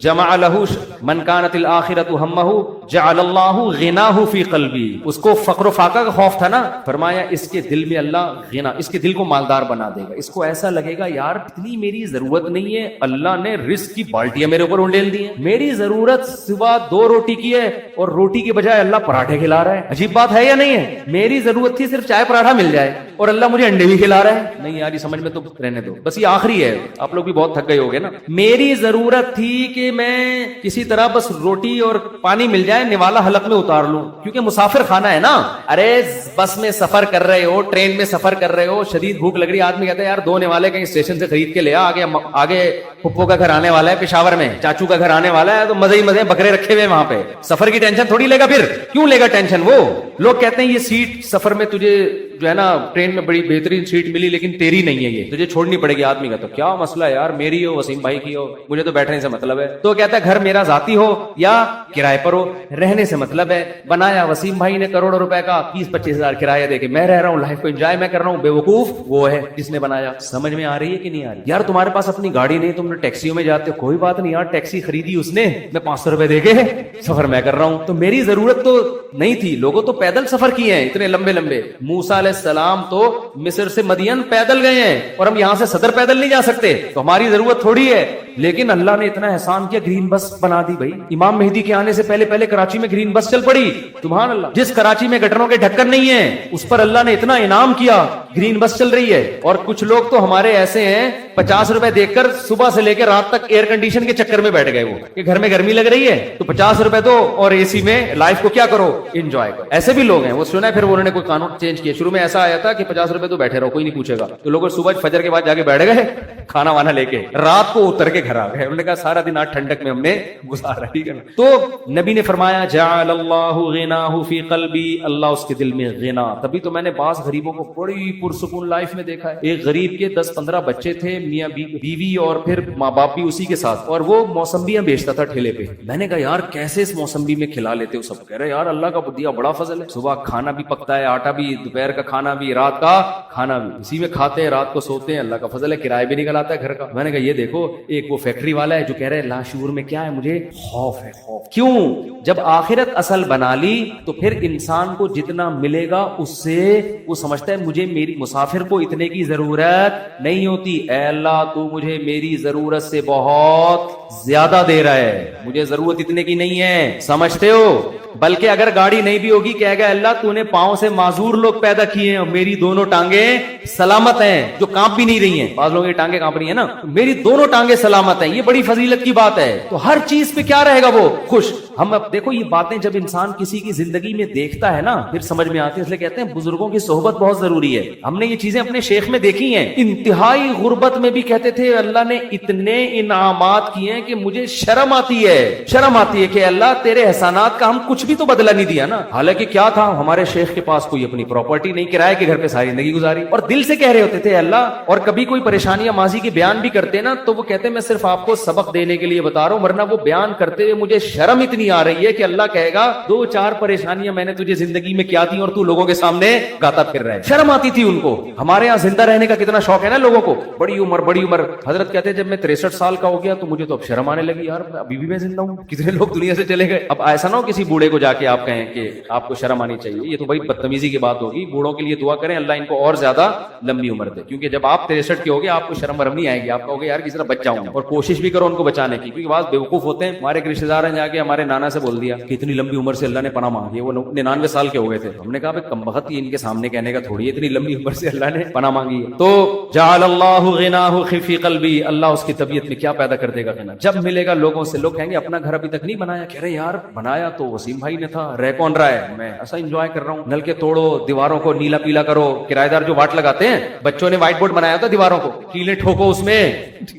جمع لہ من کانت الآخرۃ ہمہ جعل اللہ غناہ فی قلبی, اس کو فقر و فاقہ کا خوف تھا نا, فرمایا اس کے دل میں اللہ غنا, اس کے دل کو مالدار بنا دے گا, اس کو ایسا لگے گا یار اتنی میری ضرورت نہیں ہے, اللہ نے رزق کی بالٹیاں میرے اوپر انڈیل دی ہیں, میری ضرورت صبح 2 روٹی کی ہے اور روٹی کے بجائے اللہ پراٹھے کھلا رہا ہے. عجیب بات ہے یا نہیں ہے, میری ضرورت تھی صرف چائے پراٹھا مل جائے اور اللہ مجھے انڈے بھی کھلا رہا ہے. نہیں یار یہ سمجھ میں تو رہنے دو, بس یہ آخری ہے, آپ لوگ بھی بہت تھک گئے ہوگے نا. میری ضرورت تھی کہ میں کسی طرح بس روٹی اور پانی مل جائے, نوالا حلق میں اتار لوں, کیونکہ مسافر کھانا ہے نا. ارے بس میں سفر کر رہے ہو, ٹرین میں سفر کر رہے ہو, شدید بھوک لگ رہی, آدمی کہتا ہے یار 2 نوالے کہیں اسٹیشن سے خرید کے لے آگے پھپھو کا گھر آنے والا ہے پشاور میں, چاچو کا گھر آنے والا ہے, تو مزے ہی مزے بکرے رکھے ہوئے وہاں پہ, سفر کی ٹینشن تھوڑی لے گا, پھر کیوں لے گا ٹینشن. وہ لوگ کہتے ہیں یہ سیٹ سفر میں تجھے جو ہے نا ٹرین میں بڑی بہترین سیٹ ملی لیکن تیری نہیں ہے, یہ تجھے چھوڑنی پڑے گی. آدمی کا تو کیا مسئلہ ہے یار, میری ہو وسیم بھائی کی ہو, مجھے تو بیٹھنے سے مطلب ہے. تو کہتا ہے گھر میرا ذاتی ہو یا کرائے پر ہو, رہنے سے مطلب ہے. بنایا وسیم بھائی نے کروڑوں روپے کا, 20-25 ہزار کرایہ دے کے میں رہ رہا ہوں, لائف کو انجوائے میں کر رہا ہوں. بیوقوف وہ ہے جس نے بنایا. سمجھ میں آ رہی ہے کہ نہیں آ رہی یار. تمہارے پاس اپنی گاڑی نہیں, تم نے ٹیکسیوں میں جاتے, کوئی بات نہیں یار, ٹیکسی خریدی اس نے, میں 500 روپے دے کے سفر میں کر رہا ہوں. تو میری ضرورت تو نہیں تھی, لوگوں تو پیدل سفر کیے ہیں اتنے لمبے لمبے. موسیٰ علیہ السلام تو مصر سے مدین پیدل گئے ہیں, اور ہم یہاں سے صدر پیدل نہیں جا سکتے, تو ہماری ضرورت تھوڑی ہے. لیکن اللہ نے اتنا احسان کیا, گرین بس بنا دی بھائی. امام مہدی کے آنے سے پہلے کراچی میں گرین بس چل پڑی, سبحان اللہ. جس کراچی میں گٹروں کے ڈھکن نہیں ہیں اس پر اللہ نے اتنا انعام کیا, گرین بس چل رہی ہے. اور کچھ لوگ تو ہمارے ایسے ہیں 50 روپے دے کر صبح سے لے کے رات تک ایئر کنڈیشن کے چکر میں بیٹھ گئے, وہ کہ گھر میں گرمی لگ رہی ہے تو 50 روپے دو اور اے سی میں لائف کو کیا کرو, انجوائے کرو. ایسے بھی لوگ ہیں, وہ سنا ہے پھر انہوں نے کوئی قانون چینج کیا. شروع میں ایسا آیا تھا کہ 50 روپے تو بیٹھے رہو, کوئی نہیں پوچھے گا, تو لوگ صبح فجر کے بعد جا کے بیٹھ گئے کھانا وانا لے کے, رات کو اتر کے گھر آ گئے. انہوں نے کہا سارا دن آج ٹھنڈک میں ہم نے گزارا, ٹھیک ہے نا. تو نبی نے فرمایا جعل اللہ غناہ فی قلبی, اللہ اس کے دل میں غنا. تبھی تو میں نے بعض غریبوں کو بڑی پرسکون لائف میں دیکھا ہے. ایک غریب کے 10-15 بچے تھے, میاں بیوی اور پھر ماں باپ بھی اسی کے ساتھ, اور وہ موسمبیاں بیچتا تھا ٹھیلے پہ. میں نے کہا یار کیسے اس موسمبی میں کھلا لیتے ہو سب. کہہ رہے یار اللہ کا دیا بڑا فضل ہے, صبح کھانا بھی پکتا ہے, آٹا بھی, دوپہر کا کھانا بھی, رات کا کھانا بھی, اسی میں کھاتے ہیں, رات کو سوتے ہیں, اللہ کا فضل ہے, کرایہ بھی نکل آتا ہے گھر کا. میں نے کہا یہ دیکھو, ایک وہ فیکٹری والا ہے جو کہہ رہے لاشعور میں کیا ہے, مجھے خوف ہے. خوف کیوں؟ جب آخرت اصل بنا لی تو پھر انسان کو جتنا ملے گا اس سے وہ سمجھتا ہے مجھے میری مسافر کو اتنے کی ضرورت نہیں ہوتی. اے اللہ تو مجھے میری ضرورت سے بہت زیادہ دے رہا ہے, مجھے ضرورت اتنے کی نہیں ہے, سمجھتے ہو. بلکہ اگر گاڑی نہیں بھی ہوگی کہے گا اللہ تو نے پاؤں سے معذور لوگ پیدا کیے ہیں, میری دونوں ٹانگیں سلامت ہیں, جو کانپ بھی نہیں رہی ہیں. بعض لوگوں کی ٹانگیں کانپ رہی ہیں نا, میری دونوں ٹانگیں سلامت ہیں, یہ بڑی فضیلت کی بات ہے. تو ہر چیز پہ کیا رہے گا وہ خوش. ہم اب دیکھو یہ باتیں جب انسان کسی کی زندگی میں دیکھتا ہے نا پھر سمجھ میں آتی ہے. اس لیے کہتے ہیں بزرگوں کی صحبت بہت ضروری ہے. ہم نے یہ چیزیں اپنے شیخ میں دیکھی ہیں. انتہائی غربت میں بھی کہتے تھے اللہ نے اتنے انعامات کیے ہیں کہ مجھے شرم آتی ہے کہ اللہ تیرے احسانات کا ہم کچھ بھی تو بدلہ نہیں دیا نا. حالانکہ کیا تھا, ہمارے شیخ کے پاس کوئی اپنی پراپرٹی نہیں, کرائے کے گھر پہ ساری زندگی گزاری, اور دل سے کہہ رہے ہوتے تھے اللہ. اور کبھی کوئی پریشانیاں ماضی کے بیان بھی کرتے نا تو وہ کہتے میں صرف آپ کو سبق دینے کے لیے بتا رہا ہوں, ورنہ وہ بیان کرتے ہوئے مجھے شرم اتنی آ رہی ہے کہ اللہ کہے گا 2-4 پریشانیاں میں نے تجھے زندگی میں کیا تھی اور تو لوگوں کے سامنے گاتا پھر رہا ہے. شرم آتی تھی ان کو. ہمارے یہاں زندہ رہنے کا کتنا شوق ہے نا لوگوں کو, بڑی عمر. حضرت کہتے ہیں جب میں 63 سال کا ہو گیا تو مجھے تو اب شرم آنے لگی, یار ابھی بھی میں زندہ ہوں. کتنے لوگ دنیا سے چلے گئے. اب ایسا نہ ہو کسی بوڑھے کو جا کے آپ کہیں کہ آپ کو شرم آنی چاہیے, یہ تو بھائی بدتمیزی کی بات ہوگی. بوڑھوں کے لیے دعا کریں اللہ ان کو اور زیادہ لمبی عمر دے, کیونکہ جب آپ 63 کے ہو گے آپ کو شرم ورم نہیں آئے گی, آپ کہو گے یار کسی طرح بچ جاؤں, اور کوشش بھی کرو ان کو بچانے کی. کیونکہ بعض بیوقوف ہوتے ہیں, ہمارے رشتے دار ہیں جا کے ہمارے نانا سے بول دیا کہ اتنی لمبی عمر سے اللہ نے پناہ مانگی ہے. وہ 99 سال کے ہو گئے تھے. ہم نے کہا کم بخت ان کے سامنے کہنے کا تھوڑی ہے, اتنی لمبی عمر سے اللہ نے پناہ مانگی ہے. تو جعل اللہ غناہ خفی قلبی, اللہ اس کی طبیعت میں کیا پیدا کر دے گا غنا. جب ملے گا لوگوں سے, لوگ کہیں گے اپنا گھر ابھی تک نہیں بنایا. کہہ رہے یار بنایا تو وسیم بھائی نے تھا, رہ کون رہا ہے, میں ایسا انجوائے کر رہا ہوں. نل کے توڑو, دیواروں کو نیلا پیلا کرو. کرایہ دار جو واٹ لگاتے ہیں, بچوں نے وائٹ بورڈ بنایا تھا دیواروں کو, کیلیں ٹھوکو اس میں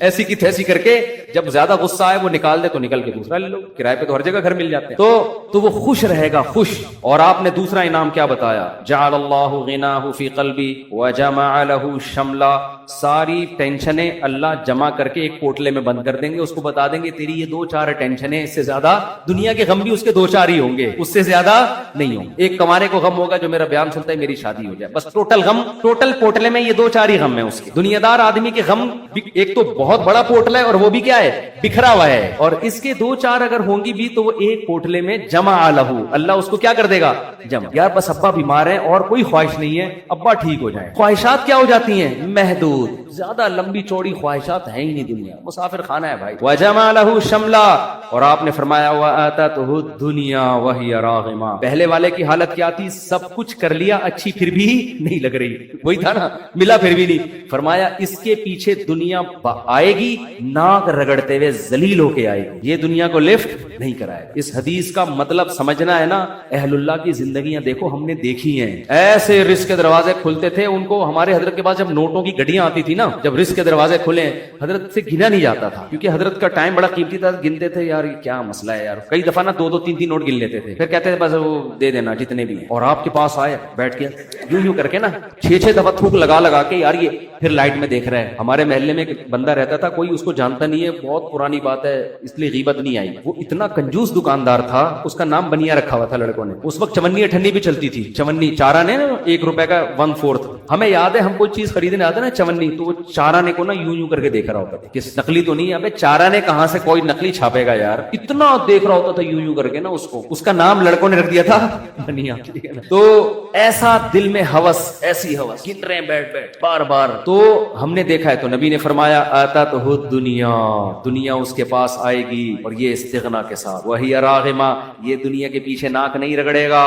ایسی کی تیسی کر کے, جب زیادہ غصہ آئے وہ نکال دے تو نکل کے دوسرا لے لو. کرائے پہ تو ہر جگہ گھر مل جاتے ہیں. تو وہ خوش رہے گا, خوش. اور آپ نے دوسرا انعام کیا بتایا, جعل اللہ غناہ فی قلبی وجمع له شملا, ساری ٹینشنیں اللہ جمع کر کے ایک پوٹلے میں بند کر دیں گے. اس کو بتا دیں گے تیری یہ 2-4 ٹینشنیں, اس سے زیادہ دنیا کے غم بھی اس کے 2-4 ہی ہوں گے, اس سے زیادہ نہیں ہوں گے. ایک کمانے کو غم ہوگا جو میرا بیان سنتا ہے میری شادی ہو جائے, بس ٹوٹل غم, ٹوٹل پوٹلے میں یہ 2-4 ہی غم ہے اس کے. دنیا دار آدمی کے غم ایک تو بہت بڑا پوٹلا ہے, اور وہ بھی کیا ہے, بکھرا ہوا ہے. اور اس کے 2-4 اگر ہوں گی بھی تو وہ ایک پوٹلے میں جمع لہو, اللہ اس کو کیا کر دے گا, جمع. یار بس ابا بیمار ہیں اور کوئی خواہش نہیں ہے, ابا ٹھیک ہو جائیں. خواہشات کیا ہو جاتی ہیں, محدود, زیادہ لمبی چوڑی خواہشات ہیں ہی نہیں. دنیا مسافر خانہ ہے بھائی. وجمع له شملا, اور آپ نے فرمایا وآتته الدنيا وهي راغمہ. پہلے والے کی حالت کیا تھی, سب کچھ کر لیا, اچھی پھر بھی نہیں لگ رہی, وہی تھا نا, ملا پھر بھی نہیں. فرمایا اس کے پیچھے دنیا آئے گی, ناک رگڑتے ہوئے ذلیل ہو کے آئے گی, یہ دنیا کو لفٹ نہیں کرائے. اس حدیث کا مطلب سمجھنا ہے نا, اہل اللہ کی زندگیاں دیکھو, ہم نے دیکھی ہیں. ایسے رزق کے دروازے کھلتے تھے ان کو. ہمارے حضرت کے پاس جب نوٹوں کی گڈیاں آتی تھی نا, جب رزق کے دروازے کھلے, حضرت سے گنا نہیں جاتا تھا, کیونکہ حضرت کا ٹائم بڑا قیمتی تھا. گنتے تھے یار یہ کیا مسئلہ ہے یار, کئی دفعہ نا 2-2 3-3 نوٹ گن لیتے تھے, پھر کہتے تھے بس وہ دے دینا جتنے بھی ہیں. اور آپ کے پاس آئے, بیٹھ کے یوں کر کے نا 6-6 دفعہ تھوک لگا کے, یار یہ پھر لائٹ میں دیکھ رہا ہے. ہمارے محلے میں ایک بندہ رہتا تھا, کوئی اس کو جانتا نہیں ہے, بہت پرانی بات ہے اس لیے غیبت نہیں آئی. وہ اتنا کنجوس دکاندار تھا, اس کا نام بنیا رکھا ہوا تھا لڑکوں نے. اس وقت چونی اٹھنی بھی چلتی تھی, چونی چارہ نے 1 روپے کا 1/4. ہمیں یاد ہے, ہم کوئی چیز خریدنے آتے نا چونی, تو وہ چارہ نے کو نا یوں کر کے دیکھ رہا ہوتا تھا کہ نقلی تو نہیں ہے. ابے چارہ نے کہاں سے کوئی نقلی چھاپے گا یار, اتنا دیکھ رہا ہوتا تھا یوں کر کے نا اس کو. اس کا نام لڑکوں نے رکھ دیا تھا بنیا. تو ایسا دل میں ہوس, ایسی ہوس, گن رہے ہیں بیٹھ بار بار. تو ہم نے دیکھا ہے, تو نبی نے فرمایا آتتہ الدنیا, دنیا اس کے پاس آئے گی, اور یہ استغنا کے ساتھ. وہی راغمہ, یہ دنیا کے پیچھے ناک نہیں رگڑے گا,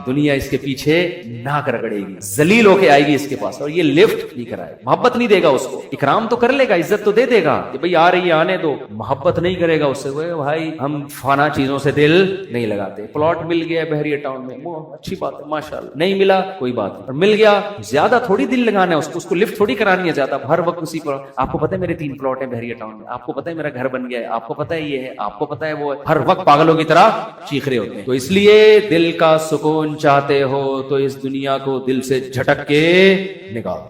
دنیا اس کے پیچھے ناک رگڑے گی, ذلیل ہو کے آئے گی اس کے پاس. اور یہ لفٹ نہیں کرائے, محبت نہیں دے گا اس کو, اکرام تو کر لے گا, عزت تو دے دے گا کہ بھئی آ رہی ہے آنے دو, محبت نہیں کرے گا اس سے. وہ بھائی ہم فانا چیزوں سے دل نہیں لگاتے. پلاٹ مل گیا بحریہ ٹاؤن میں, وہ اچھی بات ہے ماشاءاللہ, نہیں ملا کوئی بات نہیں, اور مل گیا, زیادہ تھوڑی دل لگانا ہے اس کو لفٹ تھوڑی کرانی ہے زیادہ, ہر وقت اسی پر. آپ کو پتہ ہے میرے 3 پلاٹ ہیں بحریہ ٹاؤن میں, آپ کو پتہ ہے میرا گھر بن گیا ہے, آپ کو پتہ ہے یہ ہے, آپ کو پتہ ہے وہ ہے, ہر وقت پاگلوں کی طرح چیخ رہے ہوتے ہیں. تو اس لیے دل کا سکون چاہتے ہو تو اس دنیا کو دل سے جھٹک کے نکالو.